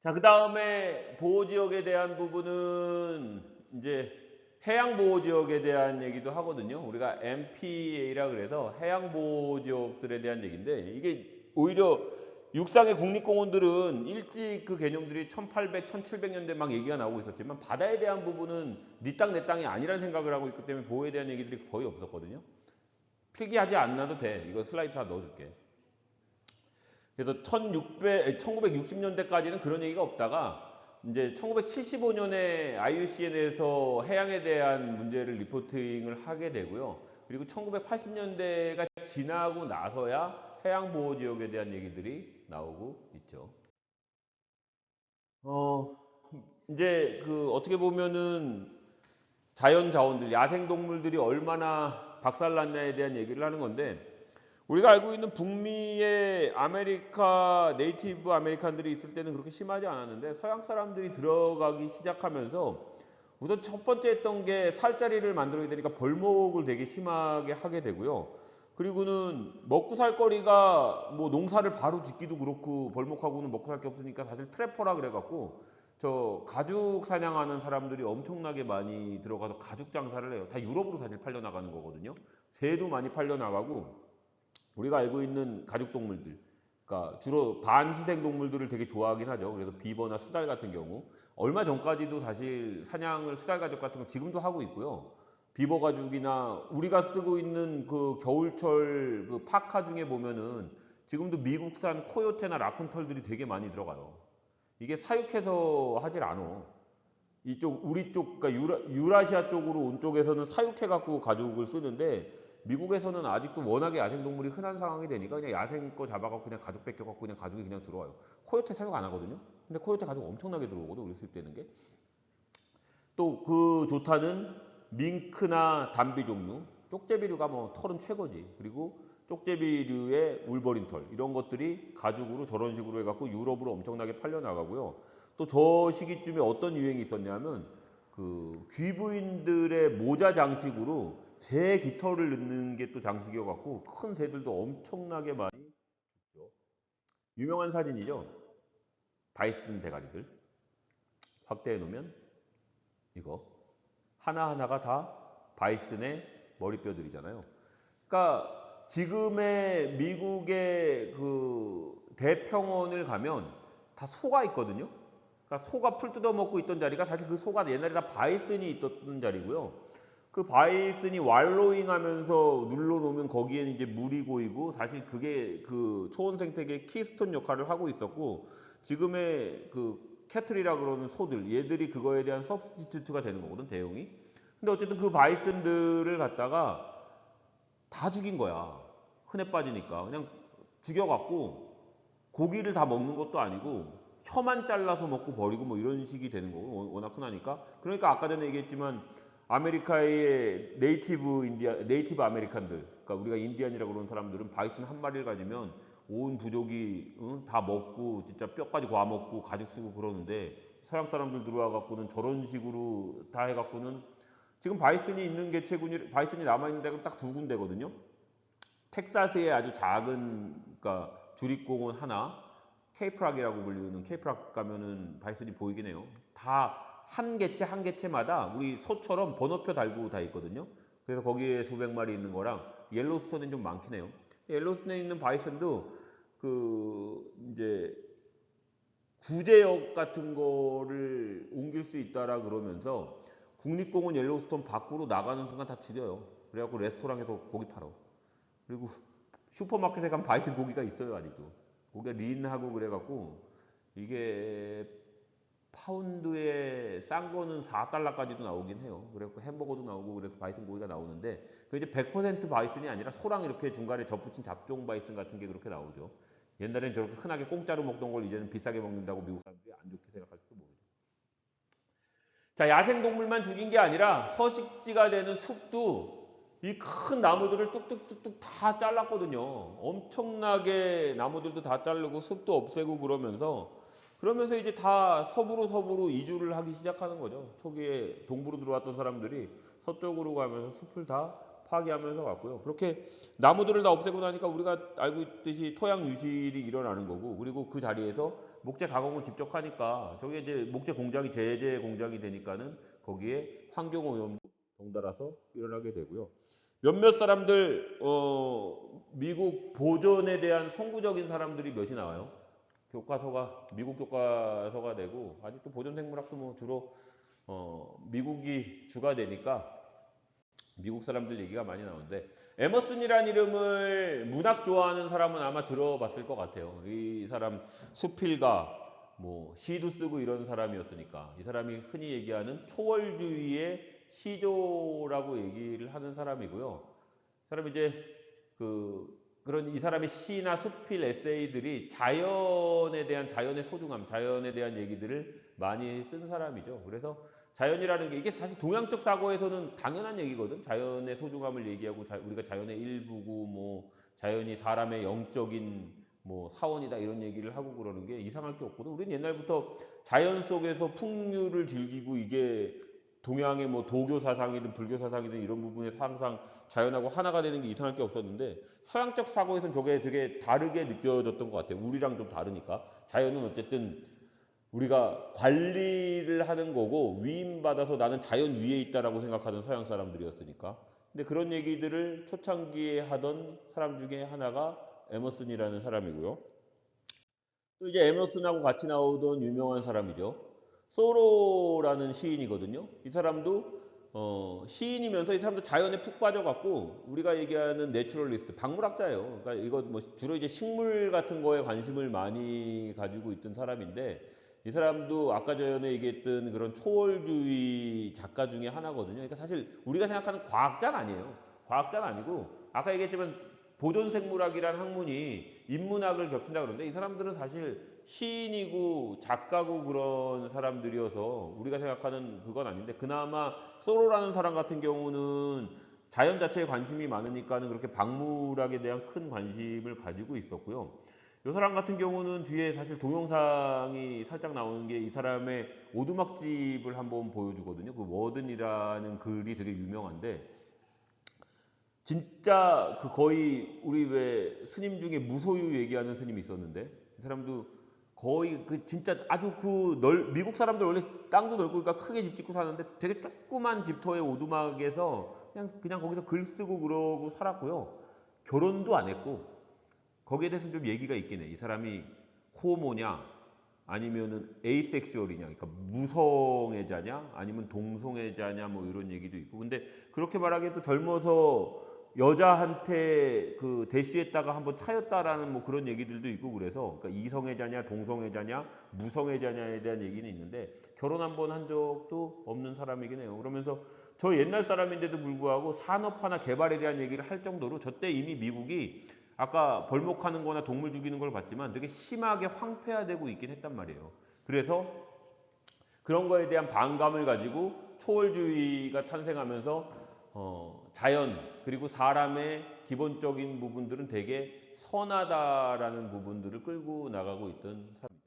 자, 그 다음에 보호지역에 대한 부분은 이제 해양보호지역에 대한 얘기도 하거든요. 우리가 MPA라 그래서 해양보호지역들에 대한 얘기인데 이게 오히려 육상의 국립공원들은 일찍 그 개념들이 1800, 1700년대 막 얘기가 나오고 있었지만 바다에 대한 부분은 네 땅, 내 땅이 아니라는 생각을 하고 있기 때문에 보호에 대한 얘기들이 거의 없었거든요. 필기하지 않아도 돼. 이거 슬라이드 다 넣어줄게. 그래서 1960년대까지는 그런 얘기가 없다가 이제 1975년에 IUCN에서 해양에 대한 문제를 리포팅을 하게 되고요. 그리고 1980년대가 지나고 나서야 해양보호지역에 대한 얘기들이 나오고 있죠. 어, 이제 그 어떻게 보면은 자연 자원들, 야생 동물들이 얼마나 박살났냐에 대한 얘기를 하는 건데 우리가 알고 있는 북미의 아메리카 네이티브 아메리칸들이 있을 때는 그렇게 심하지 않았는데 서양 사람들이 들어가기 시작하면서 우선 첫 번째 했던 게 살자리를 만들어야 되니까 벌목을 되게 심하게 하게 되고요. 그리고는 먹고 살 거리가 뭐 농사를 바로 짓기도 그렇고 벌목하고는 먹고 살 게 없으니까 사실 트래퍼라 그래갖고 저 가죽 사냥하는 사람들이 엄청나게 많이 들어가서 가죽 장사를 해요. 다 유럽으로 사실 팔려 나가는 거거든요. 새도 많이 팔려 나가고 우리가 알고 있는 가죽동물들, 그러니까 주로 반희생 동물들을 되게 좋아하긴 하죠. 그래서 비버나 수달 같은 경우 얼마 전까지도 사실 사냥을 수달 가죽 같은 거 지금도 하고 있고요. 비버 가죽이나 우리가 쓰고 있는 그 겨울철 그 파카 중에 보면은 지금도 미국산 코요테나 라쿤 털들이 되게 많이 들어가요. 이게 사육해서 하질 않어. 이쪽 우리 쪽 그러니까 유라시아 쪽으로 온 쪽에서는 사육해 갖고 가죽을 쓰는데 미국에서는 아직도 워낙에 야생 동물이 흔한 상황이 되니까 그냥 야생 거 잡아갖고 그냥 가죽 뺏겨갖고 그냥 가죽이 그냥 들어와요. 코요테 사육 안 하거든요. 근데 코요테 가죽 엄청나게 들어오거든 우리 수입되는 게. 또 그 좋다는 밍크나 담비 종류, 쪽제비류가 뭐 털은 최고지. 그리고 쪽제비류의 울버린 털 이런 것들이 가죽으로 저런 식으로 해갖고 유럽으로 엄청나게 팔려 나가고요. 또 저 시기쯤에 어떤 유행이 있었냐면 그 귀부인들의 모자 장식으로 새 깃털을 넣는 게 또 장식이어갖고 큰 새들도 엄청나게 많이 있죠. 유명한 사진이죠. 바이슨 대가리들 확대해 놓으면 이거 하나하나가 다 바이슨의 머리뼈들이잖아요. 그러니까 지금의 미국의 그 대평원을 가면 다 소가 있거든요. 그러니까 소가 풀 뜯어 먹고 있던 자리가 사실 그 소가 옛날에 다 바이슨이 있었던 자리고요. 그 바이슨이 왈로잉 하면서 눌러놓으면 거기에는 이제 물이 고이고 사실 그게 그 초원 생태계의 키스톤 역할을 하고 있었고 지금의 그 캐틀이라 그러는 소들 얘들이 그거에 대한 서브스티튜트가 되는 거거든 대용이. 근데 어쨌든 그 바이슨들을 갖다가 다 죽인 거야. 흔해 빠지니까 그냥 죽여갖고 고기를 다 먹는 것도 아니고 혀만 잘라서 먹고 버리고 뭐 이런 식이 되는 거고 워낙 흔하니까. 그러니까 아까 전에 얘기했지만 아메리카의 네이티브 아메리칸들, 그러니까 우리가 인디안이라고 그러는 사람들은 바이슨 한 마리를 가지면 온 부족이 응? 다 먹고 진짜 뼈까지 과 먹고 가죽 쓰고 그러는데 서양 사람들 들어와 갖고는 저런 식으로 다 해갖고는 지금 바이슨이 있는 개체군이 바이슨이 남아 있는 데가 딱 두 군데거든요. 텍사스의 아주 작은 그러니까 주립공원 하나, 케이프락이라고 불리는 케이프락 가면은 바이슨이 보이긴 해요. 다 한 개체 한 개체마다 우리 소처럼 번호표 달고 다 있거든요. 그래서 거기에 수백 마리 있는 거랑 옐로스톤은 좀 많긴 해요. 옐로스톤에 있는 바이슨도 그 이제 구제역 같은 거를 옮길 수 있다라 그러면서 국립공원 옐로스톤 밖으로 나가는 순간 다 죽여요. 그래갖고 레스토랑에서 고기 팔어. 그리고 슈퍼마켓에 가면 바이슨 고기가 있어요 아직도. 고기가 린하고 그래갖고 이게 파운드에 싼 거는 4달러까지도 나오긴 해요. 그래갖고 햄버거도 나오고 그래서 바이슨 고기가 나오는데 그 이제 100% 바이슨이 아니라 소랑 이렇게 중간에 접붙인 잡종 바이슨 같은 게 그렇게 나오죠. 옛날엔 저렇게 흔하게 공짜로 먹던 걸 이제는 비싸게 먹는다고 미국 사람들이 안 좋게 생각할지도 모르죠. 자, 야생동물만 죽인 게 아니라 서식지가 되는 숲도 이 큰 나무들을 뚝뚝뚝뚝 다 잘랐거든요. 엄청나게 나무들도 다 자르고 숲도 없애고 그러면서 이제 다 서부로 이주를 하기 시작하는 거죠. 초기에 동부로 들어왔던 사람들이 서쪽으로 가면서 숲을 다 파괴하면서 갔고요. 그렇게 나무들을 다 없애고 나니까 우리가 알고 있듯이 토양 유실이 일어나는 거고, 그리고 그 자리에서 목재 가공을 직접 하니까 저게 이제 목재 공장이 제재 공장이 되니까는 거기에 환경 오염도 덩달아서 일어나게 되고요. 몇몇 사람들 미국 보존에 대한 선구적인 사람들이 몇이 나와요. 교과서가 미국 교과서가 되고, 아직도 보존 생물학도 뭐 주로 미국이 주가 되니까 미국 사람들 얘기가 많이 나오는데, 에머슨이라는 이름을 문학 좋아하는 사람은 아마 들어봤을 것 같아요. 이 사람 수필가, 뭐 시도 쓰고 이런 사람이었으니까, 이 사람이 흔히 얘기하는 초월주의의 시조라고 얘기를 하는 사람이고요. 이 사람이 이제 그런 이 사람의 시나 수필 에세이들이 자연에 대한, 자연의 소중함, 자연에 대한 얘기들을 많이 쓴 사람이죠. 그래서 자연이라는 게 이게 사실 동양적 사고에서는 당연한 얘기거든. 자연의 소중함을 얘기하고 우리가 자연의 일부고 뭐 자연이 사람의 영적인 뭐 사원이다 이런 얘기를 하고 그러는 게 이상할 게 없거든. 우리는 옛날부터 자연 속에서 풍류를 즐기고, 이게 동양의 뭐 도교 사상이든 불교 사상이든 이런 부분에서 항상 자연하고 하나가 되는 게 이상할 게 없었는데, 서양적 사고에서는 저게 되게 다르게 느껴졌던 것 같아요. 우리랑 좀 다르니까. 자연은 어쨌든 우리가 관리를 하는 거고 위임받아서 나는 자연 위에 있다라고 생각하는 서양 사람들이었으니까. 근데 그런 얘기들을 초창기에 하던 사람 중에 하나가 에머슨이라는 사람이고요. 또 이제 에머슨하고 같이 나오던 유명한 사람이죠. 소로라는 시인이거든요. 이 사람도 시인이면서 이 사람도 자연에 푹 빠져갖고 우리가 얘기하는 내추럴리스트, 박물학자예요. 그러니까 이거 뭐 주로 이제 식물 같은 거에 관심을 많이 가지고 있던 사람인데, 이 사람도 아까 전에 얘기했던 그런 초월주의 작가 중에 하나거든요. 그러니까 사실 우리가 생각하는 과학자는 아니에요. 과학자는 아니고, 아까 얘기했지만 보존생물학이라는 학문이 인문학을 겹친다 그러는데, 이 사람들은 사실 시인이고 작가고 그런 사람들이어서 우리가 생각하는 그건 아닌데, 그나마 소로라는 사람 같은 경우는 자연 자체에 관심이 많으니까는 그렇게 박물학에 대한 큰 관심을 가지고 있었고요. 이 사람 같은 경우는 뒤에 사실 동영상이 살짝 나오는 게 이 사람의 오두막집을 한번 보여주거든요. 그 워든이라는 글이 되게 유명한데, 진짜 그 거의 우리 왜 스님 중에 무소유 얘기하는 스님이 있었는데, 이 사람도 거의 그 진짜 아주 미국 사람들 원래 땅도 넓고 그러니까 크게 집 짓고 사는데 되게 조그만 집터의 오두막에서 그냥 거기서 글 쓰고 그러고 살았고요. 결혼도 안 했고, 거기에 대해서 좀 얘기가 있긴 해. 이 사람이 호모냐 아니면은 에이섹슈얼이냐, 그러니까 무성애자냐 아니면 동성애자냐 뭐 이런 얘기도 있고. 근데 그렇게 말하기에도 젊어서 여자한테 그 대시했다가 한번 차였다라는 뭐 그런 얘기들도 있고, 그래서 그러니까 이성애자냐 동성애자냐 무성애자냐에 대한 얘기는 있는데, 결혼 한 번 한 적도 없는 사람이긴 해요. 그러면서 저 옛날 사람인데도 불구하고 산업화나 개발에 대한 얘기를 할 정도로, 저때 이미 미국이 아까 벌목하는 거나 동물 죽이는 걸 봤지만 되게 심하게 황폐화되고 있긴 했단 말이에요. 그래서 그런 거에 대한 반감을 가지고 초월주의가 탄생하면서 자연 그리고 사람의 기본적인 부분들은 되게 선하다라는 부분들을 끌고 나가고 있던 사람이죠.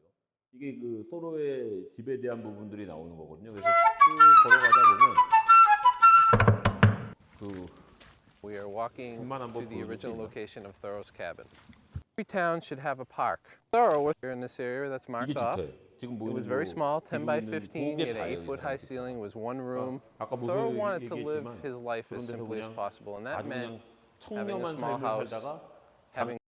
이게 그 소로의 집에 대한 부분들이 나오는 거거든요. 그래서 쭉 걸어가다 보면 We are walking 집만 to 한번 the 보여줄 수 original 있나? location of Thoreau's cabin. Every town should have a park. Thoreau was here in this area that's 이게 marked off. 집터예요. 지금 It 보이는 was very 요 small, 10 기둥 by 있는 15, 그게 yet an 다예요, 이 8-foot 사람 high 집터가. ceiling was one 그러니까 room. 아까 Thoreau 무소유 wanted to live 얘기했지만 his life as 그런 데서 simply as 그냥 possible, and that 아주 meant 그냥 having a 청렴한 small 삶을 house, 살다가 having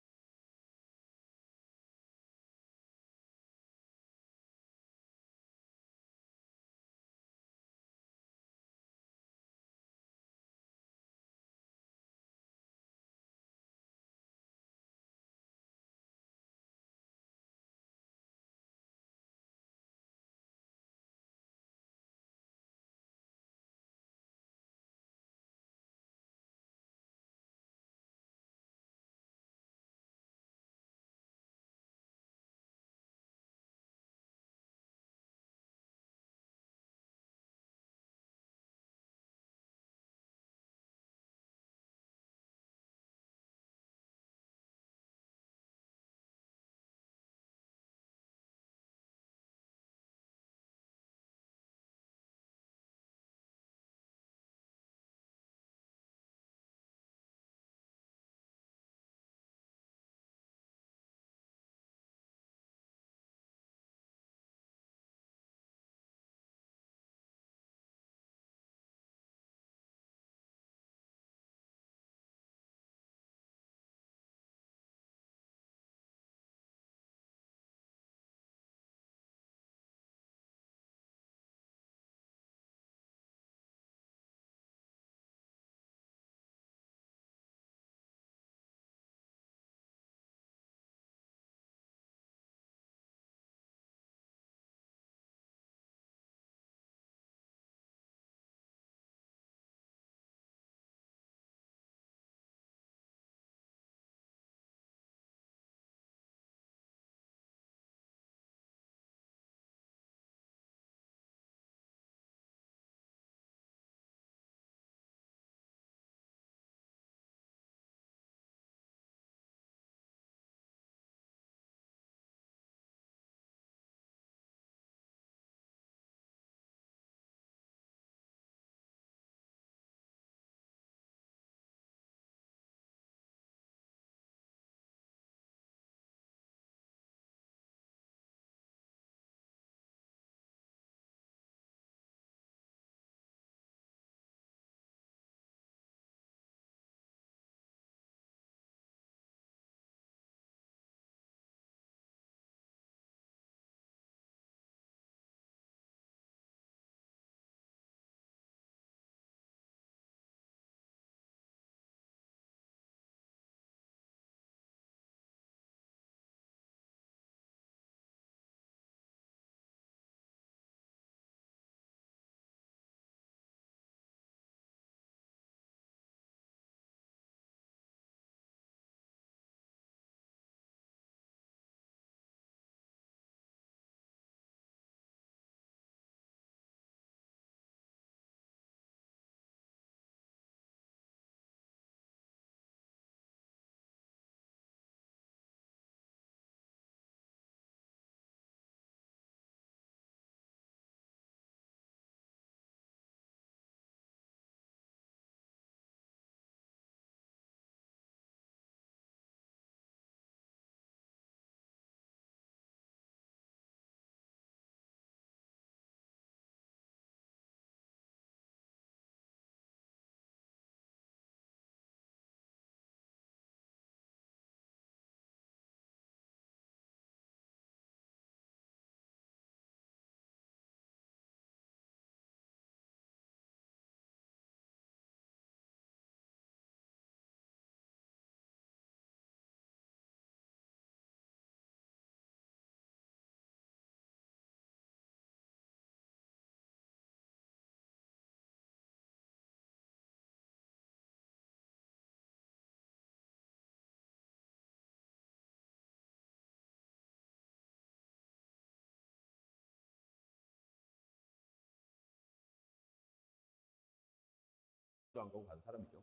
안 가고 간 사람이죠.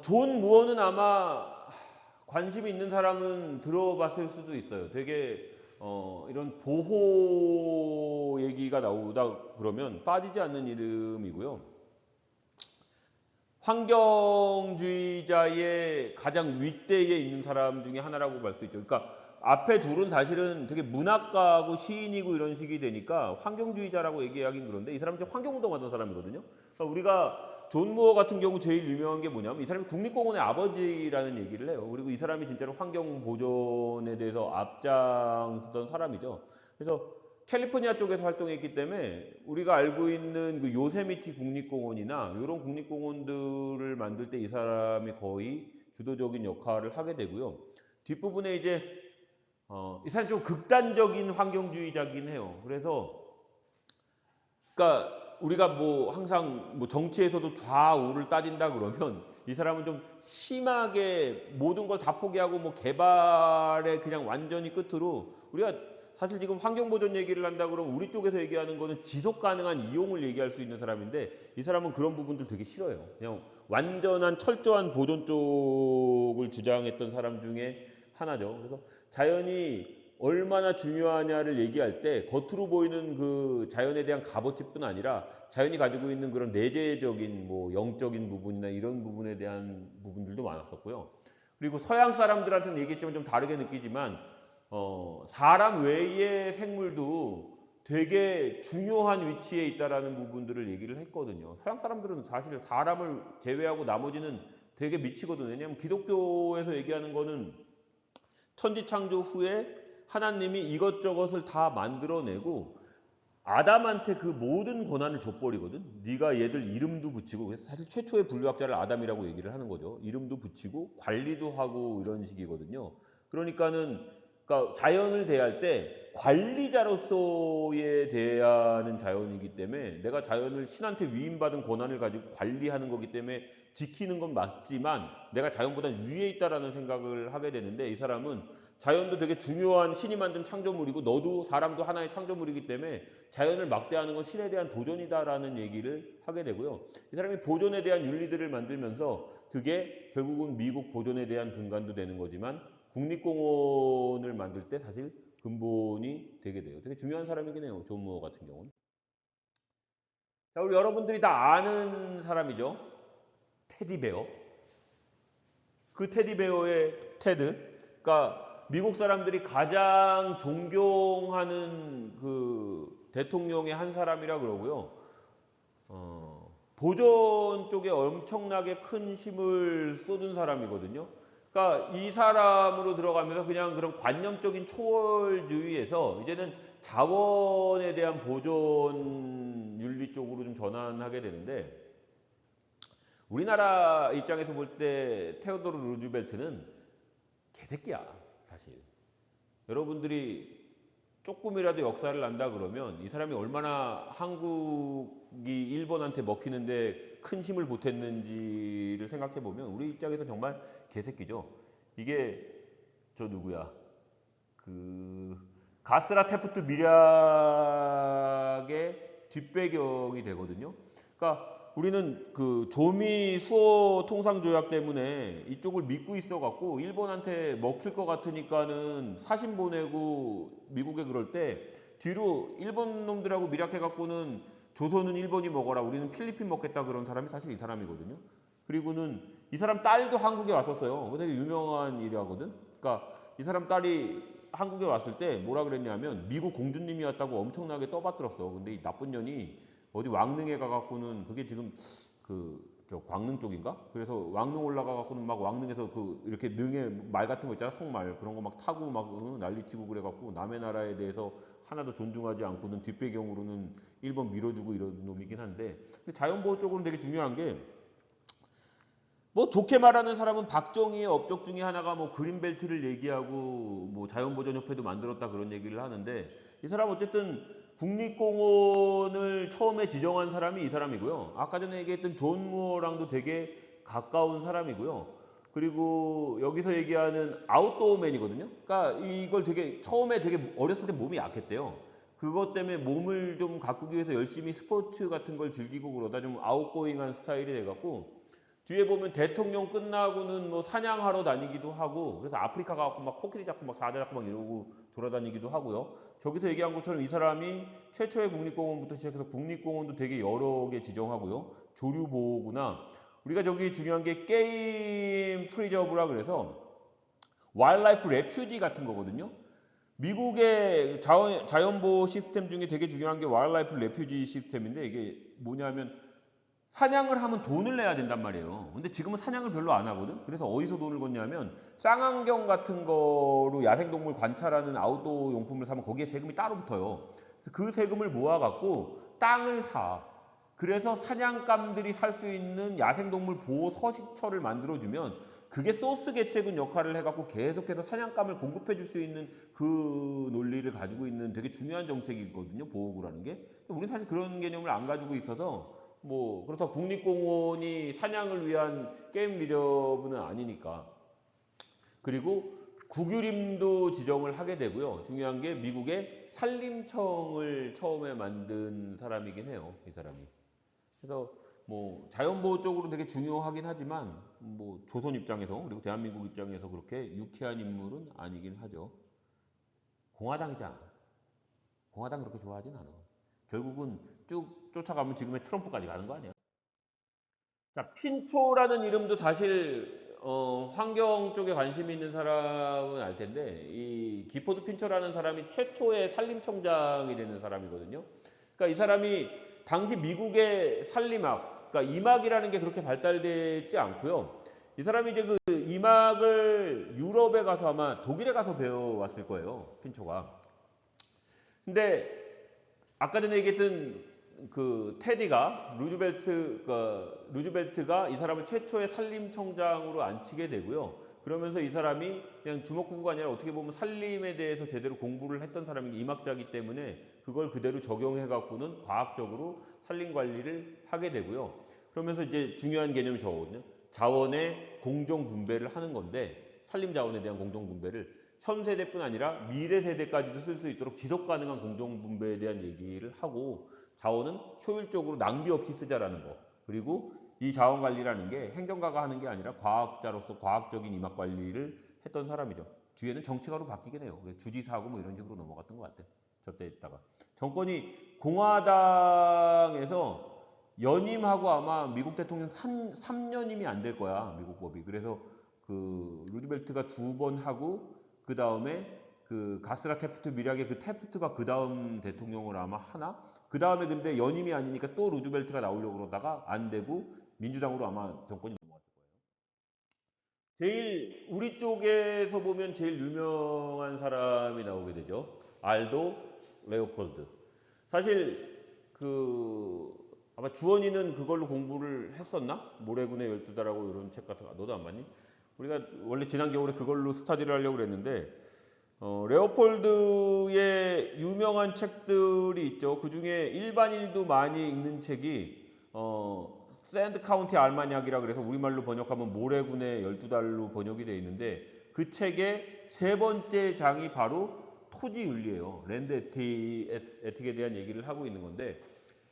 존 무어는 아마 관심이 있는 사람은 들어봤을 수도 있어요. 되게 이런 보호 얘기가 나오다 그러면 빠지지 않는 이름이고요. 환경주의자의 가장 윗대에 있는 사람 중에 하나라고 볼 수 있죠. 그러니까 앞에 둘은 사실은 되게 문학가고 시인이고 이런 식이 되니까 환경주의자라고 얘기하긴 그런데 이 사람은 환경운동하던 사람이거든요. 그러니까 우리가 존 무어 같은 경우 제일 유명한 게 뭐냐면 이 사람이 국립공원의 아버지라는 얘기를 해요. 그리고 이 사람이 진짜로 환경 보존에 대해서 앞장서던 사람이죠. 그래서 캘리포니아 쪽에서 활동했기 때문에 우리가 알고 있는 그 요세미티 국립공원이나 이런 국립공원들을 만들 때 이 사람이 거의 주도적인 역할을 하게 되고요. 뒷부분에 이제 이 사람이 좀 극단적인 환경주의자긴 해요. 그래서 그러니까 우리가 뭐 항상 뭐 정치에서도 좌우를 따진다 그러면 이 사람은 좀 심하게 모든 걸 다 포기하고 뭐 개발에 그냥 완전히 끝으로 우리가 사실 지금 환경보존 얘기를 한다 그러면 우리 쪽에서 얘기하는 거는 지속 가능한 이용을 얘기할 수 있는 사람인데 이 사람은 그런 부분들 되게 싫어요. 그냥 완전한 철저한 보존 쪽을 주장했던 사람 중에 하나죠. 그래서 자연이 얼마나 중요하냐를 얘기할 때 겉으로 보이는 그 자연에 대한 값어치뿐 아니라 자연이 가지고 있는 그런 내재적인 뭐 영적인 부분이나 이런 부분에 대한 부분들도 많았었고요. 그리고 서양 사람들한테는 얘기했지만 좀 다르게 느끼지만 사람 외의 생물도 되게 중요한 위치에 있다라는 부분들을 얘기를 했거든요. 서양 사람들은 사실 사람을 제외하고 나머지는 되게 미치거든요. 왜냐하면 기독교에서 얘기하는 거는 천지창조 후에 하나님이 이것저것을 다 만들어내고 아담한테 그 모든 권한을 줘버리거든. 네가 얘들 이름도 붙이고 그래서 사실 최초의 분류학자를 아담이라고 얘기를 하는 거죠. 이름도 붙이고 관리도 하고 이런 식이거든요. 그러니까 자연을 대할 때 관리자로서의 대하는 자연이기 때문에 내가 자연을 신한테 위임받은 권한을 가지고 관리하는 거기 때문에 지키는 건 맞지만 내가 자연보다 위에 있다라는 생각을 하게 되는데 이 사람은 자연도 되게 중요한 신이 만든 창조물이고 너도 사람도 하나의 창조물이기 때문에 자연을 막대하는 건 신에 대한 도전이다라는 얘기를 하게 되고요. 이 사람이 보존에 대한 윤리들을 만들면서 그게 결국은 미국 보존에 대한 근간도 되는 거지만 국립공원을 만들 때 사실 근본이 되게 돼요. 되게 중요한 사람이긴 해요. 존 무어 같은 경우는. 자, 우리 여러분들이 다 아는 사람이죠. 테디베어. 그 테디베어의 테드. 그러니까 미국 사람들이 가장 존경하는 그 대통령의 한 사람이라 그러고요. 보존 쪽에 엄청나게 큰 힘을 쏟은 사람이거든요. 그러니까 이 사람으로 들어가면서 그냥 그런 관념적인 초월주의에서 이제는 자원에 대한 보존 윤리 쪽으로 좀 전환하게 되는데 우리나라 입장에서 볼 때 테오도르 루즈벨트는 개새끼야, 사실. 여러분들이 조금이라도 역사를 안다 그러면 이 사람이 얼마나 한국이 일본한테 먹히는데 큰 힘을 보탰는지를 생각해 보면 우리 입장에서 정말 개새끼죠. 이게 저 누구야? 그 가스라 테프트 밀약의 뒷배경이 되거든요. 그러니까 우리는 그 조미 수호 통상 조약 때문에 이쪽을 믿고 있어 갖고 일본한테 먹힐 것 같으니까는 사신 보내고 미국에 그럴 때 뒤로 일본 놈들하고 밀약해 갖고는 조선은 일본이 먹어라 우리는 필리핀 먹겠다 그런 사람이 사실 이 사람이거든요. 그리고는 이 사람 딸도 한국에 왔었어요. 그거 되게 유명한 일이거든. 그러니까 이 사람 딸이 한국에 왔을 때 뭐라 그랬냐면 미국 공주님이었다고 엄청나게 떠받들었어. 근데 이 나쁜 년이 어디 왕릉에 가갖고는 그게 지금 저 광릉 쪽인가? 그래서 왕릉 올라가갖고는 막 왕릉에서 그 이렇게 능에 말 같은 거 있잖아 석말 그런 거 막 타고 막 난리치고 그래갖고 남의 나라에 대해서 하나도 존중하지 않고는 뒷배경으로는 일본 밀어주고 이런 놈이긴 한데 자연보호 쪽으로는 되게 중요한 게 뭐 좋게 말하는 사람은 박정희의 업적 중에 하나가 뭐 그린벨트를 얘기하고 뭐 자연보전협회도 만들었다 그런 얘기를 하는데 이 사람 어쨌든 국립공원을 처음에 지정한 사람이 이 사람이고요. 아까 전에 얘기했던 존 무어랑도 되게 가까운 사람이고요. 그리고 여기서 얘기하는 아웃도어맨이거든요. 그러니까 이걸 되게 처음에 되게 어렸을 때 몸이 약했대요. 그것 때문에 몸을 좀 가꾸기 위해서 열심히 스포츠 같은 걸 즐기고 그러다 좀 아웃고잉한 스타일이 돼갖고 뒤에 보면 대통령 끝나고는 뭐 사냥하러 다니기도 하고 그래서 아프리카 가고 막 코끼리 잡고 막 사자 잡고 막 이러고 돌아다니기도 하고요. 저기서 얘기한 것처럼 이 사람이 최초의 국립공원부터 시작해서 국립공원도 되게 여러 개 지정하고요. 조류보호구나. 우리가 저기 중요한 게 게임 프리저브라 그래서 와일드라이프 레퓨지 같은 거거든요. 미국의 자연보호 시스템 중에 되게 중요한 게 와일드라이프 레퓨지 시스템인데 이게 뭐냐면 사냥을 하면 돈을 내야 된단 말이에요. 근데 지금은 사냥을 별로 안 하거든. 그래서 어디서 돈을 걷냐면 쌍안경 같은 거로 야생동물 관찰하는 아웃도어 용품을 사면 거기에 세금이 따로 붙어요. 그래서 그 세금을 모아갖고 땅을 사. 그래서 사냥감들이 살 수 있는 야생동물 보호 서식처를 만들어주면 그게 소스 개체군 역할을 해갖고 계속해서 사냥감을 공급해 줄 수 있는 그 논리를 가지고 있는 되게 중요한 정책이거든요. 보호구라는 게. 우리는 사실 그런 개념을 안 가지고 있어서 뭐 그렇다고 국립공원이 사냥을 위한 게임 리저브는 아니니까. 그리고 국유림도 지정을 하게 되고요. 중요한 게 미국의 산림청을 처음에 만든 사람이긴 해요. 이 사람이. 그래서 뭐 자연보호 쪽으로 되게 중요하긴 하지만 뭐 조선 입장에서 그리고 대한민국 입장에서 그렇게 유쾌한 인물은 아니긴 하죠. 공화당이잖아. 공화당 그렇게 좋아하진 않아. 결국은 쭉 쫓아가면 지금의 트럼프까지 가는 거 아니야? 자, 핀초라는 이름도 사실 환경 쪽에 관심이 있는 사람은 알 텐데 이 기포드 핀초라는 사람이 최초의 산림청장이 되는 사람이거든요. 그러니까 이 사람이 당시 미국의 산림학, 그러니까 이막이라는 게 그렇게 발달되지 않고요. 이 사람이 이제 그 이막을 유럽에 가서 아마 독일에 가서 배워왔을 거예요. 핀초가. 근데 아까 전에 얘기했던 그 테디가 루즈벨트가 이 사람을 최초의 산림청장으로 앉히게 되고요. 그러면서 이 사람이 그냥 주먹구구가 아니라 어떻게 보면 산림에 대해서 제대로 공부를 했던 사람이 이막자기 때문에 그걸 그대로 적용해 갖고는 과학적으로 산림 관리를 하게 되고요. 그러면서 이제 중요한 개념이 저거거든요. 자원의 공정 분배를 하는 건데 산림 자원에 대한 공정 분배를 현 세대뿐 아니라 미래 세대까지도 쓸 수 있도록 지속 가능한 공정 분배에 대한 얘기를 하고 자원은 효율적으로 낭비 없이 쓰자라는 거. 그리고 이 자원 관리라는 게 행정가가 하는 게 아니라 과학자로서 과학적인 이막 관리를 했던 사람이죠. 뒤에는 정치가로 바뀌긴 해요. 주지사하고 뭐 이런 식으로 넘어갔던 것 같아. 저때 있다가. 정권이 공화당에서 연임하고 아마 미국 대통령 3년임이 안 될 거야. 미국 법이. 그래서 그 루즈벨트가 2번 하고 그 다음에 그 가스라 테프트 미략의 그 테프트가 그 다음 대통령을 아마 하나? 그 다음에 근데 연임이 아니니까 또 루즈벨트가 나오려고 그러다가 안 되고 민주당으로 아마 정권이 넘어갔을 거예요. 제일 우리 쪽에서 보면 제일 유명한 사람이 나오게 되죠. 알도 레오폴드. 사실 그 아마 주원이는 그걸로 공부를 했었나? 모래군의 12달하고 이런 책 같은 거 너도 안 봤니? 우리가 원래 지난 겨울에 그걸로 스타디를 하려고 그랬는데 레오폴드의 유명한 책들이 있죠. 그 중에 일반인도 많이 읽는 책이 샌드 카운티 알마니악이라 그래서 우리말로 번역하면 모래군의 12달로 번역이 되어 있는데 그 책의 세 번째 장이 바로 토지 윤리예요. 랜드 에틱에 대한 얘기를 하고 있는 건데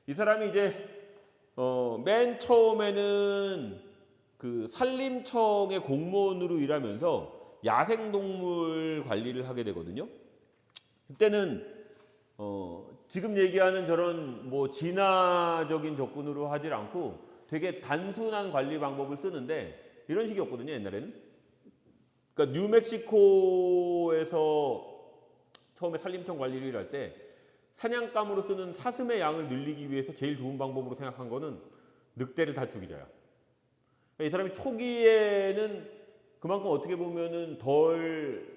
이 사람이 이제 맨 처음에는 그 산림청의 공무원으로 일하면서 야생동물 관리를 하게 되거든요. 그때는 지금 얘기하는 저런 뭐 진화적인 접근으로 하질 않고 되게 단순한 관리 방법을 쓰는데 이런 식이었거든요, 옛날에는. 그러니까 뉴멕시코에서 처음에 산림청 관리를 할 때 사냥감으로 쓰는 사슴의 양을 늘리기 위해서 제일 좋은 방법으로 생각한 거는 늑대를 다 죽이자야. 이 사람이 초기에는 그만큼 어떻게 보면은 덜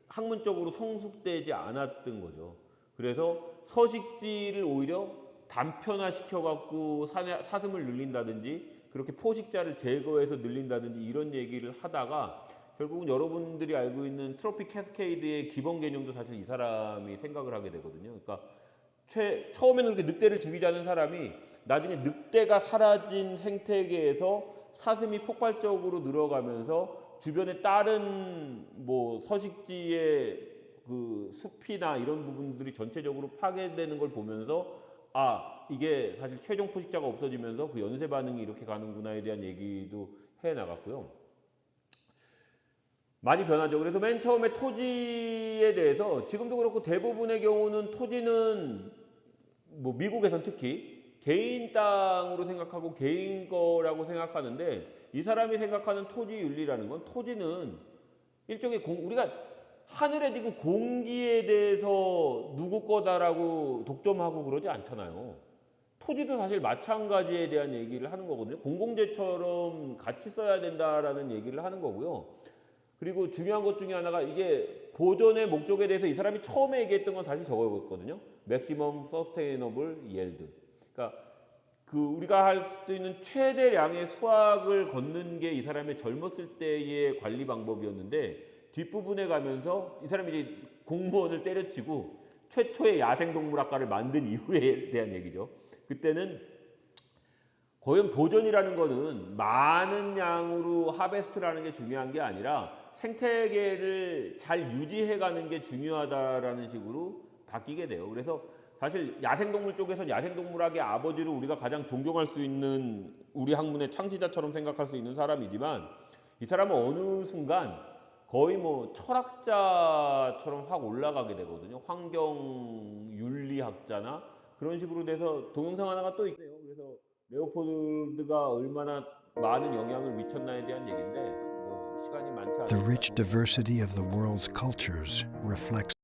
학문적으로 성숙되지 않았던 거죠. 그래서 서식지를 오히려 단편화시켜 갖고 사슴을 늘린다든지 그렇게 포식자를 제거해서 늘린다든지 이런 얘기를 하다가 결국은 여러분들이 알고 있는 트로픽 캐스케이드의 기본 개념도 사실 이 사람이 생각을 하게 되거든요. 그러니까 처음에는 그렇게 늑대를 죽이자는 사람이 나중에 늑대가 사라진 생태계에서 사슴이 폭발적으로 늘어가면서 주변의 다른 뭐 서식지의 그 숲이나 이런 부분들이 전체적으로 파괴되는 걸 보면서 아 이게 사실 최종 포식자가 없어지면서 그 연쇄 반응이 이렇게 가는구나에 대한 얘기도 해 나갔고요. 많이 변하죠. 그래서 맨 처음에 토지에 대해서 지금도 그렇고 대부분의 경우는 토지는 뭐 미국에선 특히 개인 땅으로 생각하고 개인 거라고 생각하는데 이 사람이 생각하는 토지 윤리라는 건 토지는 일종의 우리가 하늘에 지금 공기에 대해서 누구 거다라고 독점하고 그러지 않잖아요. 토지도 사실 마찬가지에 대한 얘기를 하는 거거든요. 공공재처럼 같이 써야 된다라는 얘기를 하는 거고요. 그리고 중요한 것 중에 하나가 이게 보존의 목적에 대해서 이 사람이 처음에 얘기했던 건 사실 저거였거든요. Maximum Sustainable Yield. 그러니까 그 우리가 할 수 있는 최대량의 수확을 걷는 게 이 사람의 젊었을 때의 관리 방법이었는데 뒷부분에 가면서 이 사람이 이제 공무원을 때려치고 최초의 야생동물학과를 만든 이후에 대한 얘기죠. 그때는 고연 보존이라는 거는 많은 양으로 하베스트라는 게 중요한 게 아니라 생태계를 잘 유지해가는 게 중요하다라는 식으로 바뀌게 돼요. 그래서 사실 야생동물 쪽에서는 야생동물학의 아버지로 우리가 가장 존경할 수 있는 우리 학문의 창시자처럼 생각할 수 있는 사람이지만 이 사람은 어느 순간 거의 뭐 철학자처럼 확 올라가게 되거든요. 환경윤리학자나 그런 식으로 돼서 동영상 하나가 또 있어요. 그래서 레오폴드가 얼마나 많은 영향을 미쳤나에 대한 얘기인데 뭐 시간이 많지 The 않으니까 rich diversity of the world's cultures reflects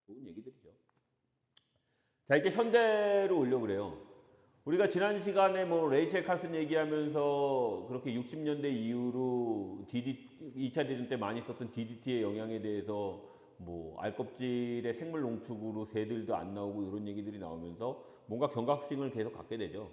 좋은 얘기들이죠. 자, 이제 현대로 오려고 그래요. 우리가 지난 시간에 뭐 레이첼 칼슨 얘기하면서 그렇게 60년대 이후로 2차 대전 때 많이 썼던 DDT의 영향에 대해서 뭐 알껍질의 생물 농축으로 새들도 안 나오고 이런 얘기들이 나오면서 뭔가 경각심을 계속 갖게 되죠.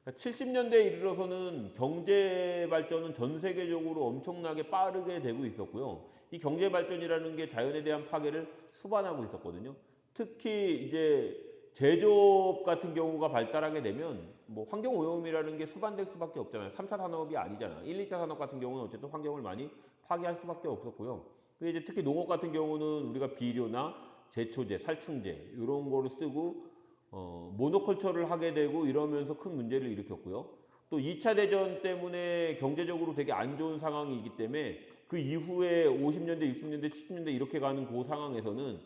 70년대에 이르러서는 경제 발전은 전 세계적으로 엄청나게 빠르게 되고 있었고요. 이 경제 발전이라는 게 자연에 대한 파괴를 수반하고 있었거든요. 특히 이제 제조업 같은 경우가 발달하게 되면 뭐 환경 오염이라는 게 수반될 수밖에 없잖아요. 3차 산업이 아니잖아. 1, 2차 산업 같은 경우는 어쨌든 환경을 많이 파괴할 수밖에 없었고요. 근데 이제 특히 농업 같은 경우는 우리가 비료나 제초제, 살충제 이런 거를 쓰고 모노컬처를 하게 되고 이러면서 큰 문제를 일으켰고요. 또 2차 대전 때문에 경제적으로 되게 안 좋은 상황이기 때문에 그 이후에 50년대, 60년대, 70년대 이렇게 가는 그 상황에서는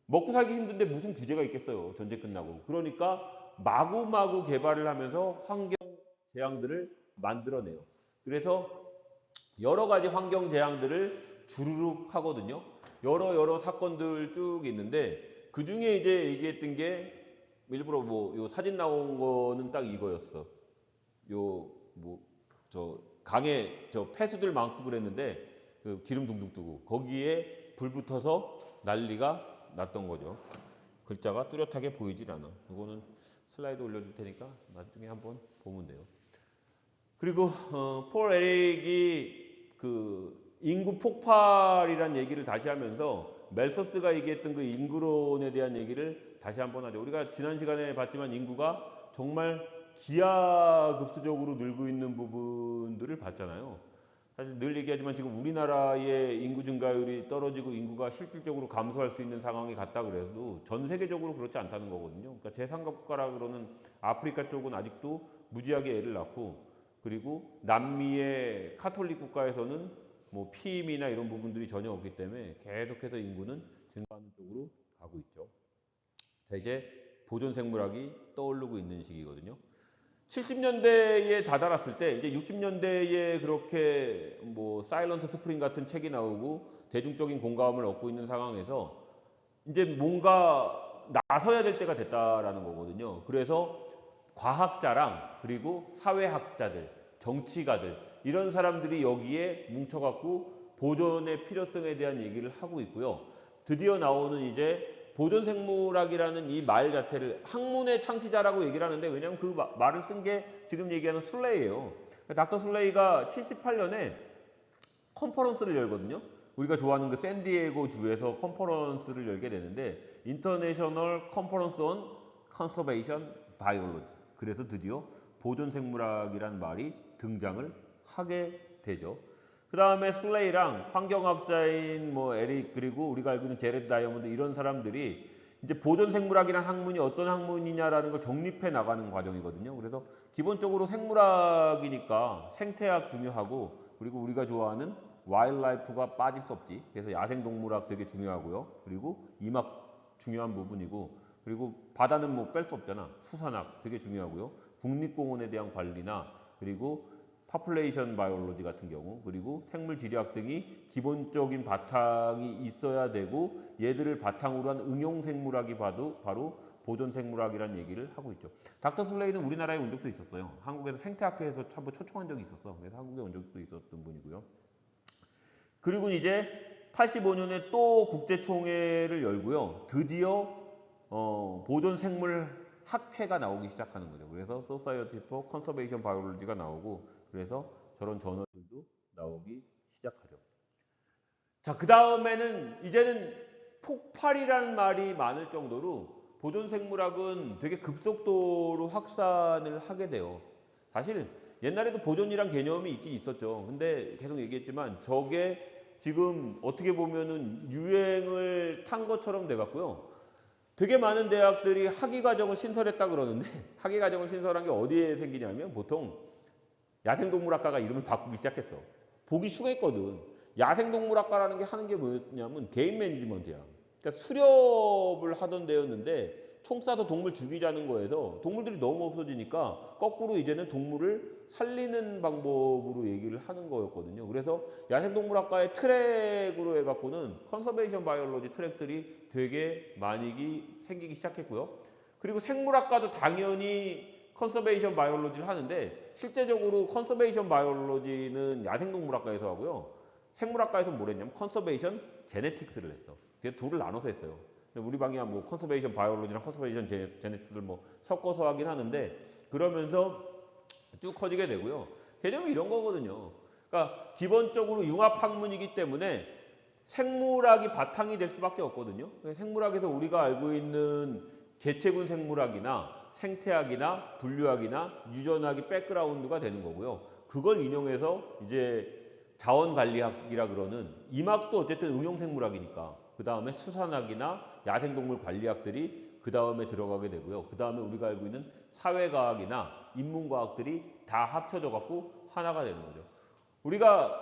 먹고 살기 힘든데 무슨 규제가 있겠어요. 전쟁 끝나고. 그러니까 마구마구 개발을 하면서 환경 재앙들을 만들어내요. 그래서 여러 가지 환경 재앙들을 주르륵 하거든요. 여러 사건들 쭉 있는데 그 중에 이제 얘기했던 게 일부러 뭐 요 사진 나온 거는 딱 이거였어. 요 뭐 저 강에 저 폐수들 많고 그랬는데 그 기름 둥둥 뜨고 거기에 불 붙어서 난리가 났던 거죠. 글자가 뚜렷하게 보이질 않아. 이거는 슬라이드 올려줄 테니까 나중에 한번 보면 돼요. 그리고 폴 에릭이 그 인구 폭발이란 얘기를 다시 하면서 멜서스가 얘기했던 그 인구론에 대한 얘기를 다시 한번 하죠. 우리가 지난 시간에 봤지만 인구가 정말 기하급수적으로 늘고 있는 부분들을 봤잖아요. 사실 늘 얘기하지만 지금 우리나라의 인구 증가율이 떨어지고 인구가 실질적으로 감소할 수 있는 상황이 갔다 그래도 전 세계적으로 그렇지 않다는 거거든요. 그러니까 제3국가라고는 아프리카 쪽은 아직도 무지하게 애를 낳고 그리고 남미의 카톨릭 국가에서는 뭐 피임이나 이런 부분들이 전혀 없기 때문에 계속해서 인구는 증가하는 쪽으로 가고 있죠. 자, 이제 보존 생물학이 떠오르고 있는 시기거든요. 70년대에 다다랐을 때 이제 60년대에 그렇게 뭐 사일런트 스프링 같은 책이 나오고 대중적인 공감을 얻고 있는 상황에서 이제 뭔가 나서야 될 때가 됐다라는 거거든요. 그래서 과학자랑 그리고 사회학자들, 정치가들 이런 사람들이 여기에 뭉쳐갖고 보존의 필요성에 대한 얘기를 하고 있고요. 드디어 나오는 이제 보존생물학이라는 이 말 자체를 학문의 창시자라고 얘기를 하는데 왜냐하면 그 말을 쓴 게 지금 얘기하는 슬레이예요. 닥터 슬레이가 78년에 컨퍼런스를 열거든요. 우리가 좋아하는 그 샌디에고 주에서 컨퍼런스를 열게 되는데 인터내셔널 컨퍼런스 온 컨서베이션 바이올로지. 그래서 드디어 보존생물학이란 말이 등장을 하게 되죠. 그 다음에 슬레이랑 환경학자인 뭐 에릭 그리고 우리가 알고 있는 제레드 다이아몬드 이런 사람들이 이제 보존생물학이란 학문이 어떤 학문이냐라는 걸 정립해 나가는 과정이거든요. 그래서 기본적으로 생물학이니까 생태학 중요하고 그리고 우리가 좋아하는 와일드라이프가 빠질 수 없지. 그래서 야생동물학 되게 중요하고요. 그리고 임학 중요한 부분이고 그리고 바다는 뭐 뺄 수 없잖아. 수산학 되게 중요하고요. 국립공원에 대한 관리나 그리고 파퓰레이션 바이올로지 같은 경우 그리고 생물지리학 등이 기본적인 바탕이 있어야 되고 얘들을 바탕으로 한 응용생물학이 바로 보존생물학이라는 얘기를 하고 있죠. 닥터 슬레이는 우리나라에 온 적도 있었어요. 한국에서 생태학회에서 한번 초청한 적이 있었어. 그래서 한국에 온 적도 있었던 분이고요. 그리고 이제 85년에 또 국제총회를 열고요. 드디어 보존생물 학회가 나오기 시작하는 거죠. 그래서 Society for Conservation Biology가 나오고 그래서 저런 저널들도 나오기 시작하죠. 자, 그 다음에는 이제는 폭발이라는 말이 많을 정도로 보존생물학은 되게 급속도로 확산을 하게 돼요. 사실 옛날에도 보존이란 개념이 있긴 있었죠. 근데 계속 얘기했지만 저게 지금 어떻게 보면은 유행을 탄 것처럼 돼갖고요. 되게 많은 대학들이 학위과정을 신설했다 그러는데 학위과정을 신설한 게 어디에 생기냐면 보통 야생동물학과가 이름을 바꾸기 시작했어. 보기 흉했거든. 야생동물학과라는 게 하는 게 뭐였냐면 개인 매니지먼트야. 그러니까 수렵을 하던 데였는데 총 쏴서 동물 죽이자는 거에서 동물들이 너무 없어지니까 거꾸로 이제는 동물을 살리는 방법으로 얘기를 하는 거였거든요. 그래서 야생동물학과의 트랙으로 해갖고는 컨서베이션 바이올로지 트랙들이 되게 많이 생기기 시작했고요. 그리고 생물학과도 당연히 컨서베이션 바이올로지를 하는데 실제적으로 컨서베이션 바이올로지는 야생동물학과에서 하고요. 생물학과에서는 뭘 했냐면 컨서베이션 제네틱스를 했어. 그래서 둘을 나눠서 했어요. 우리 방이야 뭐 컨서베이션 바이올로지랑 컨서베이션 제네틱스를 뭐 섞어서 하긴 하는데 그러면서 쭉 커지게 되고요. 개념이 이런 거거든요. 그러니까 기본적으로 융합학문이기 때문에 생물학이 바탕이 될 수밖에 없거든요. 생물학에서 우리가 알고 있는 개체군 생물학이나 생태학이나 분류학이나 유전학이 백그라운드가 되는 거고요. 그걸 인용해서 이제 자원관리학이라 그러는 이막도 어쨌든 응용생물학이니까 그 다음에 수산학이나 야생동물 관리학들이 그 다음에 들어가게 되고요. 그 다음에 우리가 알고 있는 사회과학이나 인문과학들이 다 합쳐져 갖고 하나가 되는 거죠. 우리가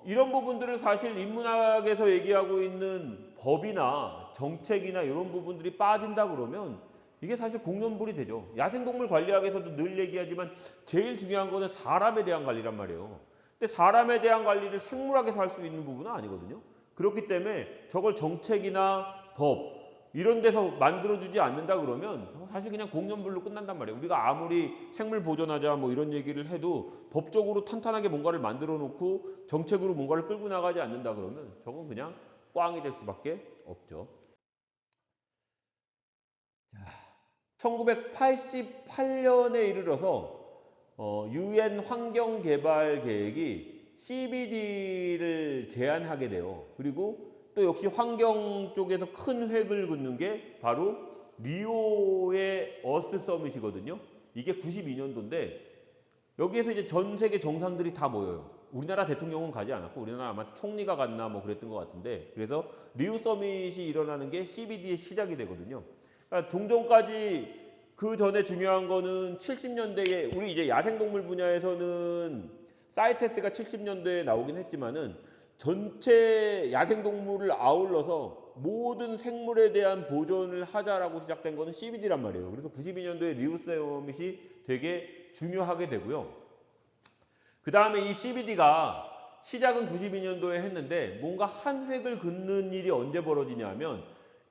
이런 부분들을 사실 인문학에서 얘기하고 있는 법이나 정책이나 이런 부분들이 빠진다 그러면 이게 사실 공연불이 되죠. 야생동물 관리학에서도 늘 얘기하지만 제일 중요한 거는 사람에 대한 관리란 말이에요. 근데 사람에 대한 관리를 생물학에서 할 수 있는 부분은 아니거든요. 그렇기 때문에 저걸 정책이나 법 이런 데서 만들어주지 않는다 그러면 사실 그냥 공연불로 끝난단 말이에요. 우리가 아무리 생물 보존하자 뭐 이런 얘기를 해도 법적으로 탄탄하게 뭔가를 만들어 놓고 정책으로 뭔가를 끌고 나가지 않는다 그러면 저건 그냥 꽝이 될 수밖에 없죠. 자, 1988년에 이르러서 UN 환경개발 계획이 CBD를 제한하게 돼요. 그리고 또 역시 환경 쪽에서 큰 획을 긋는 게 바로 리오의 어스 서밋이거든요. 이게 92년도인데 여기에서 이제 전 세계 정상들이 다 모여요. 우리나라 대통령은 가지 않았고 우리나라 아마 총리가 갔나 뭐 그랬던 것 같은데 그래서 리우 서밋이 일어나는 게 CBD의 시작이 되거든요. 그러니까 종전까지 그 전에 중요한 거는 70년대에 우리 이제 야생동물 분야에서는 사이테스가 70년대에 나오긴 했지만은 전체 야생동물을 아울러서 모든 생물에 대한 보존을 하자라고 시작된 거는 CBD란 말이에요. 그래서 92년도에 리우 서밋이 되게 중요하게 되고요. 그 다음에 이 CBD가 시작은 92년도에 했는데 뭔가 한 획을 긋는 일이 언제 벌어지냐면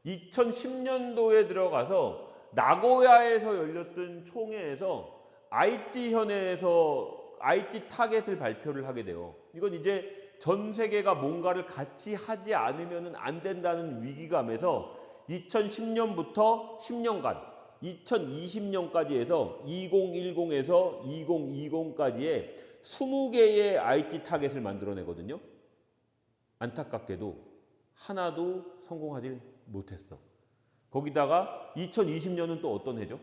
2010년도에 들어가서 나고야에서 열렸던 총회에서 아이치 현에서 아이치 타겟을 발표를 하게 돼요. 이건 이제 전 세계가 뭔가를 같이 하지 않으면 안 된다는 위기감에서 2010년부터 10년간 2020년까지 해서 2010에서 2020까지의 20개의 IT 타겟을 만들어내거든요. 안타깝게도 하나도 성공하지 못했어. 거기다가 2020년은 또 어떤 해죠?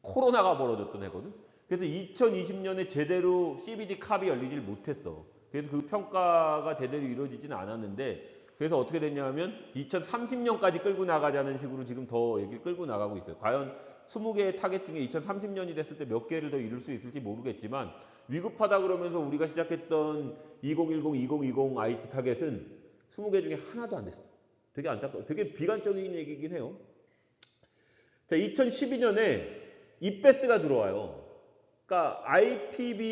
코로나가 벌어졌던 해거든. 그래서 2020년에 제대로 CBD 캅이 열리질 못했어. 그래서 그 평가가 제대로 이루어지진 않았는데 그래서 어떻게 됐냐면 2030년까지 끌고 나가자는 식으로 지금 더 얘기를 끌고 나가고 있어요. 과연 20개의 타겟 중에 2030년이 됐을 때 몇 개를 더 이룰 수 있을지 모르겠지만 위급하다 그러면서 우리가 시작했던 2010, 2020 IT 타겟은 20개 중에 하나도 안 됐어. 되게 안타까워. 되게 비관적인 얘기긴 해요. 자, 2012년에 이베스가 들어와요. 그러니까 IPBS는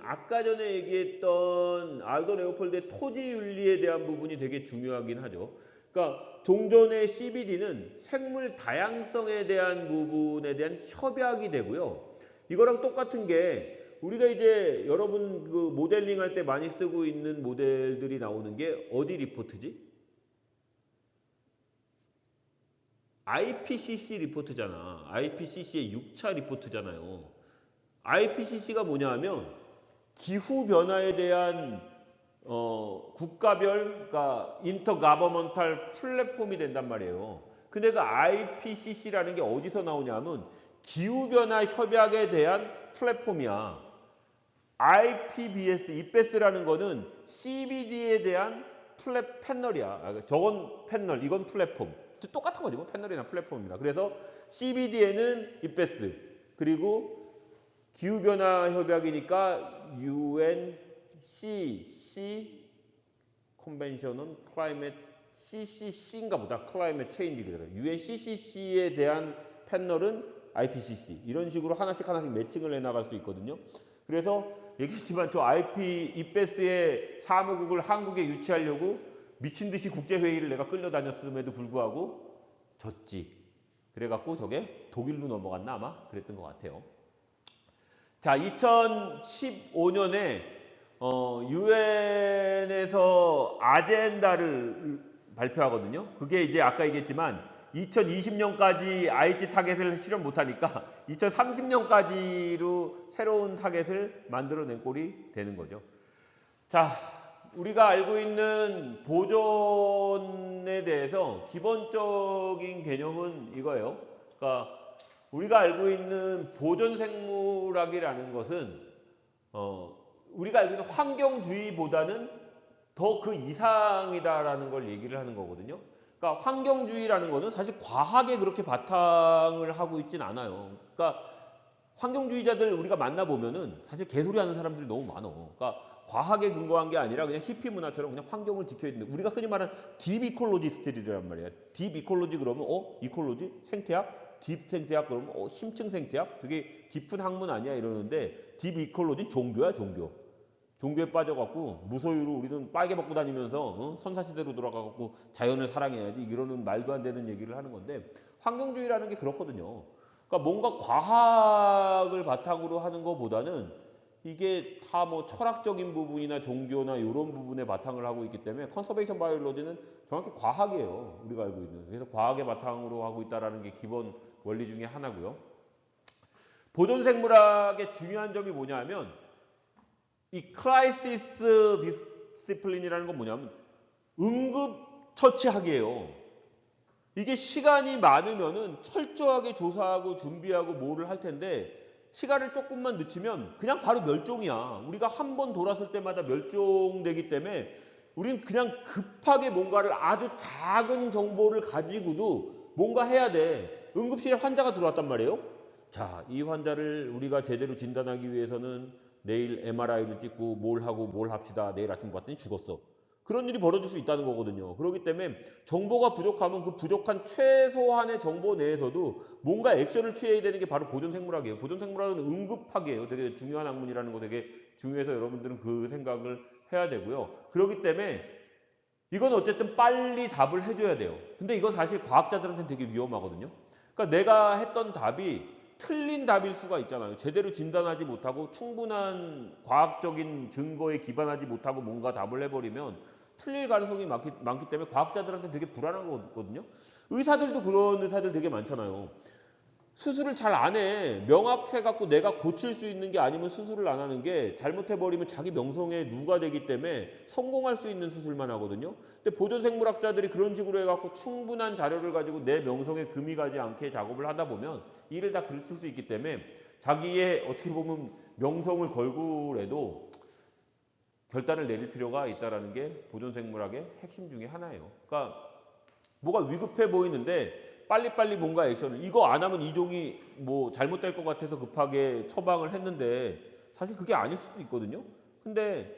아까 전에 얘기했던 알도 레오폴드의 토지 윤리에 대한 부분이 되게 중요하긴 하죠. 그러니까 종전의 CBD는 생물 다양성에 대한 부분에 대한 협약이 되고요. 이거랑 똑같은 게 우리가 이제 여러분 그 모델링 할 때 많이 쓰고 있는 모델들이 나오는 게 어디 리포트지? IPCC 리포트잖아. IPCC의 6차 리포트잖아요. IPCC가 뭐냐 하면 기후변화에 대한 국가별, 그러니까 인터가버먼탈 플랫폼이 된단 말이에요. 근데 그 IPCC라는 게 어디서 나오냐 하면 기후변화 협약에 대한 플랫폼이야. IPBS, 이베스라는 거는 CBD에 대한 패널이야. 저건 패널, 이건 플랫폼. 똑같은 거지 뭐 패널이나 플랫폼입니다. 그래서 CBD에는 이베스 그리고 기후변화 협약이니까 UNCC Convention on Climate CCC인가 보다. 클라이밋 체인지 그래요. UNCCC에 대한 패널은 IPCC. 이런 식으로 하나씩 매칭을 해나갈 수 있거든요. 그래서 얘기했지만 저 이베스의 사무국을 한국에 유치하려고 미친 듯이 국제회의를 내가 끌려다녔음에도 불구하고 졌지. 그래갖고 저게 독일로 넘어갔나 아마 그랬던 것 같아요. 자, 2015년에 유엔에서 아젠다를 발표하거든요. 그게 이제 아까 얘기했지만 2020년까지 IH 타겟을 실현 못하니까 2030년까지로 새로운 타겟을 만들어낸 꼴이 되는 거죠. 자, 우리가 알고 있는 보존에 대해서 기본적인 개념은 이거예요. 그러니까 우리가 알고 있는 보존생물학이라는 것은 우리가 알고 있는 환경주의보다는 더 그 이상이다라는 걸 얘기를 하는 거거든요. 그러니까 환경주의라는 거는 사실 과학에 그렇게 바탕을 하고 있진 않아요. 그러니까 환경주의자들 우리가 만나보면은 사실 개소리 하는 사람들이 너무 많아. 그러니까 과학에 근거한 게 아니라 그냥 히피 문화처럼 그냥 환경을 지켜야 된다. 우리가 흔히 말하는 딥 이콜로지스트들이란 말이야. 딥 이콜로지 그러면 이콜로지? 생태학? 딥 생태학 그러면 심층 생태학? 되게 깊은 학문 아니야 이러는데 딥 이콜로지 종교야 종교. 종교에 빠져갖고 무소유로 우리는 빨개 먹고 다니면서 선사시대로 돌아가갖고 자연을 사랑해야지 이러는 말도 안 되는 얘기를 하는 건데 환경주의라는 게 그렇거든요. 그러니까 뭔가 과학을 바탕으로 하는 것보다는 이게 다 뭐 철학적인 부분이나 종교나 이런 부분에 바탕을 하고 있기 때문에 컨서베이션 바이올로지는 정확히 과학이에요. 우리가 알고 있는. 그래서 과학의 바탕으로 하고 있다는 게 기본 원리 중에 하나고요. 보존생물학의 중요한 점이 뭐냐면 이 크라이시스 디스플린이라는 건 뭐냐면 응급처치학이에요. 이게 시간이 많으면은 철저하게 조사하고 준비하고 뭐를 할 텐데 시간을 조금만 늦추면 그냥 바로 멸종이야. 우리가 한 번 돌았을 때마다 멸종되기 때문에 우리는 그냥 급하게 뭔가를 아주 작은 정보를 가지고도 뭔가 해야 돼. 응급실에 환자가 들어왔단 말이에요. 자, 이 환자를 우리가 제대로 진단하기 위해서는 내일 MRI를 찍고 뭘 하고 뭘 합시다. 내일 아침 봤더니 죽었어. 그런 일이 벌어질 수 있다는 거거든요. 그렇기 때문에 정보가 부족하면 그 부족한 최소한의 정보 내에서도 뭔가 액션을 취해야 되는 게 바로 보존생물학이에요. 보존생물학은 응급학이에요. 되게 중요한 학문이라는 거 되게 중요해서 여러분들은 그 생각을 해야 되고요. 그렇기 때문에 이건 어쨌든 빨리 답을 해줘야 돼요. 근데 이건 사실 과학자들한테는 되게 위험하거든요. 그러니까 내가 했던 답이 틀린 답일 수가 있잖아요. 제대로 진단하지 못하고 충분한 과학적인 증거에 기반하지 못하고 뭔가 답을 해버리면 틀릴 가능성이 많기 때문에 과학자들한테 되게 불안한 거거든요. 의사들도 그런 의사들 되게 많잖아요. 수술을 잘 안 해. 명확해갖고 내가 고칠 수 있는 게 아니면 수술을 안 하는 게 잘못해버리면 자기 명성에 누가 되기 때문에 성공할 수 있는 수술만 하거든요. 근데 보존생물학자들이 그런 식으로 해갖고 충분한 자료를 가지고 내 명성에 금이 가지 않게 작업을 하다 보면 일을 다 그르칠 수 있기 때문에 자기의 어떻게 보면 명성을 걸고라도 결단을 내릴 필요가 있다는 게 보존생물학의 핵심 중에 하나예요. 그러니까 뭐가 위급해 보이는데 빨리빨리 뭔가 액션을 이거 안 하면 이 종이 뭐 잘못될 것 같아서 급하게 처방을 했는데 사실 그게 아닐 수도 있거든요. 근데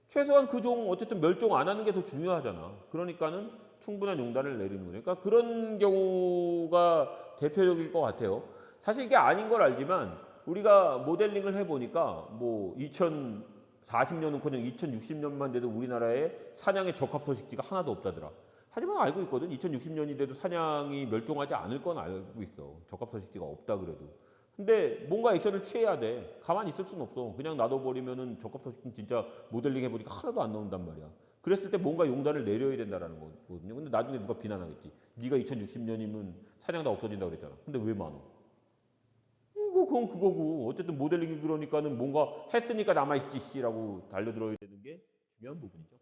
최소한 그 종 어쨌든 멸종 안 하는 게 더 중요하잖아. 그러니까는 충분한 용단을 내리는 거죠. 그러니까 그런 경우가 대표적일 것 같아요. 사실 이게 아닌 걸 알지만 우리가 모델링을 해보니까 뭐 2040년은커녕 2060년만 돼도 우리나라에 사냥의 적합서식지가 하나도 없다더라. 하지만 알고 있거든. 2060년이 돼도 사냥이 멸종하지 않을 건 알고 있어. 적합서식지가 없다 그래도. 근데 뭔가 액션을 취해야 돼. 가만히 있을 수는 없어. 그냥 놔둬버리면은 적합서식지 진짜 모델링 해보니까 하나도 안 나온단 말이야. 그랬을 때 뭔가 용단을 내려야 된다는 거거든요. 근데 나중에 누가 비난하겠지. 네가 2060년이면 사냥 다 없어진다고 그랬잖아. 근데 왜 많어? 그건 그거고. 어쨌든 모델링이 그러니까는 뭔가 했으니까 남아있지 씨라고 달려들어야 되는 게 중요한 부분이죠.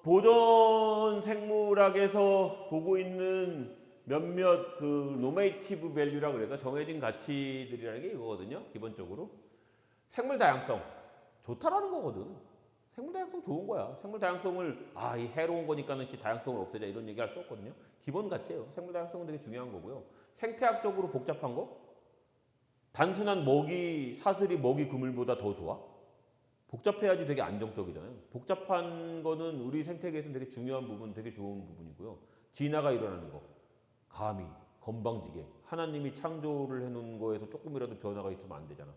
보존 생물학에서 보고 있는 몇몇 그 노메이티브 밸류라 그래서 정해진 가치들이라는 게 이거거든요. 기본적으로 생물 다양성 좋다라는 거거든. 생물 다양성 좋은 거야. 생물 다양성을 이 해로운 거니까는 다양성을 없애자 이런 얘기 할 수 없거든요. 기본 가치예요. 생물 다양성은 되게 중요한 거고요. 생태학적으로 복잡한 거? 단순한 먹이 사슬이 먹이 그물보다 더 좋아? 복잡해야지 되게 안정적이잖아요. 복잡한 거는 우리 생태계에서는 되게 중요한 부분, 되게 좋은 부분이고요. 진화가 일어나는 거. 감히, 건방지게. 하나님이 창조를 해놓은 거에서 조금이라도 변화가 있으면 안 되잖아.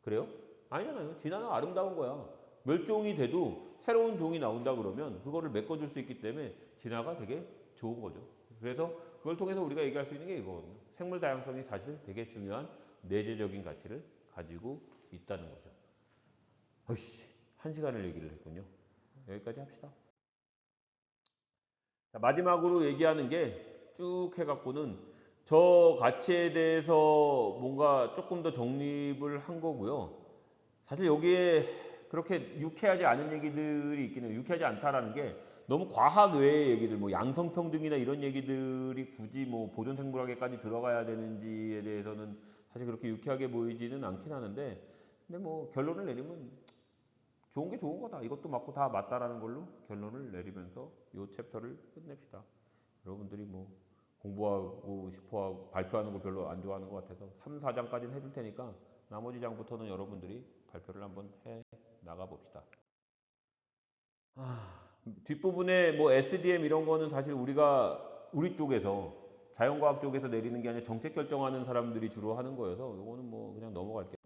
그래요? 아니잖아요. 진화는 아름다운 거야. 멸종이 돼도 새로운 종이 나온다 그러면 그거를 메꿔줄 수 있기 때문에 진화가 되게 좋은 거죠. 그래서 그걸 통해서 우리가 얘기할 수 있는 게 이거거든요. 생물 다양성이 사실 되게 중요한 내재적인 가치를 가지고 있다는 거죠. 어이씨, 1시간을 얘기를 했군요. 여기까지 합시다. 자, 마지막으로 얘기하는 게 쭉 해갖고는 저 가치에 대해서 뭔가 조금 더 정립을 한 거고요. 사실 여기에 그렇게 유쾌하지 않은 얘기들이 있긴 해요. 유쾌하지 않다라는 게 너무 과학 외의 얘기들, 뭐 양성평등이나 이런 얘기들이 굳이 뭐 보존생물학에까지 들어가야 되는지에 대해서는 사실 그렇게 유쾌하게 보이지는 않긴 하는데, 근데 뭐 결론을 내리면 좋은 게 좋은 거다. 이것도 맞고 다 맞다라는 걸로 결론을 내리면서 이 챕터를 끝냅시다. 여러분들이 뭐 공부하고 싶어하고 발표하는 걸 별로 안 좋아하는 것 같아서 3, 4장까지는 해줄 테니까 나머지 장부터는 여러분들이 발표를 한번 해 나가 봅시다. 뒷부분에 뭐 SDM 이런 거는 사실 우리 쪽에서 자연과학 쪽에서 내리는 게 아니라 정책 결정하는 사람들이 주로 하는 거여서 이거는 뭐 그냥 넘어갈게요.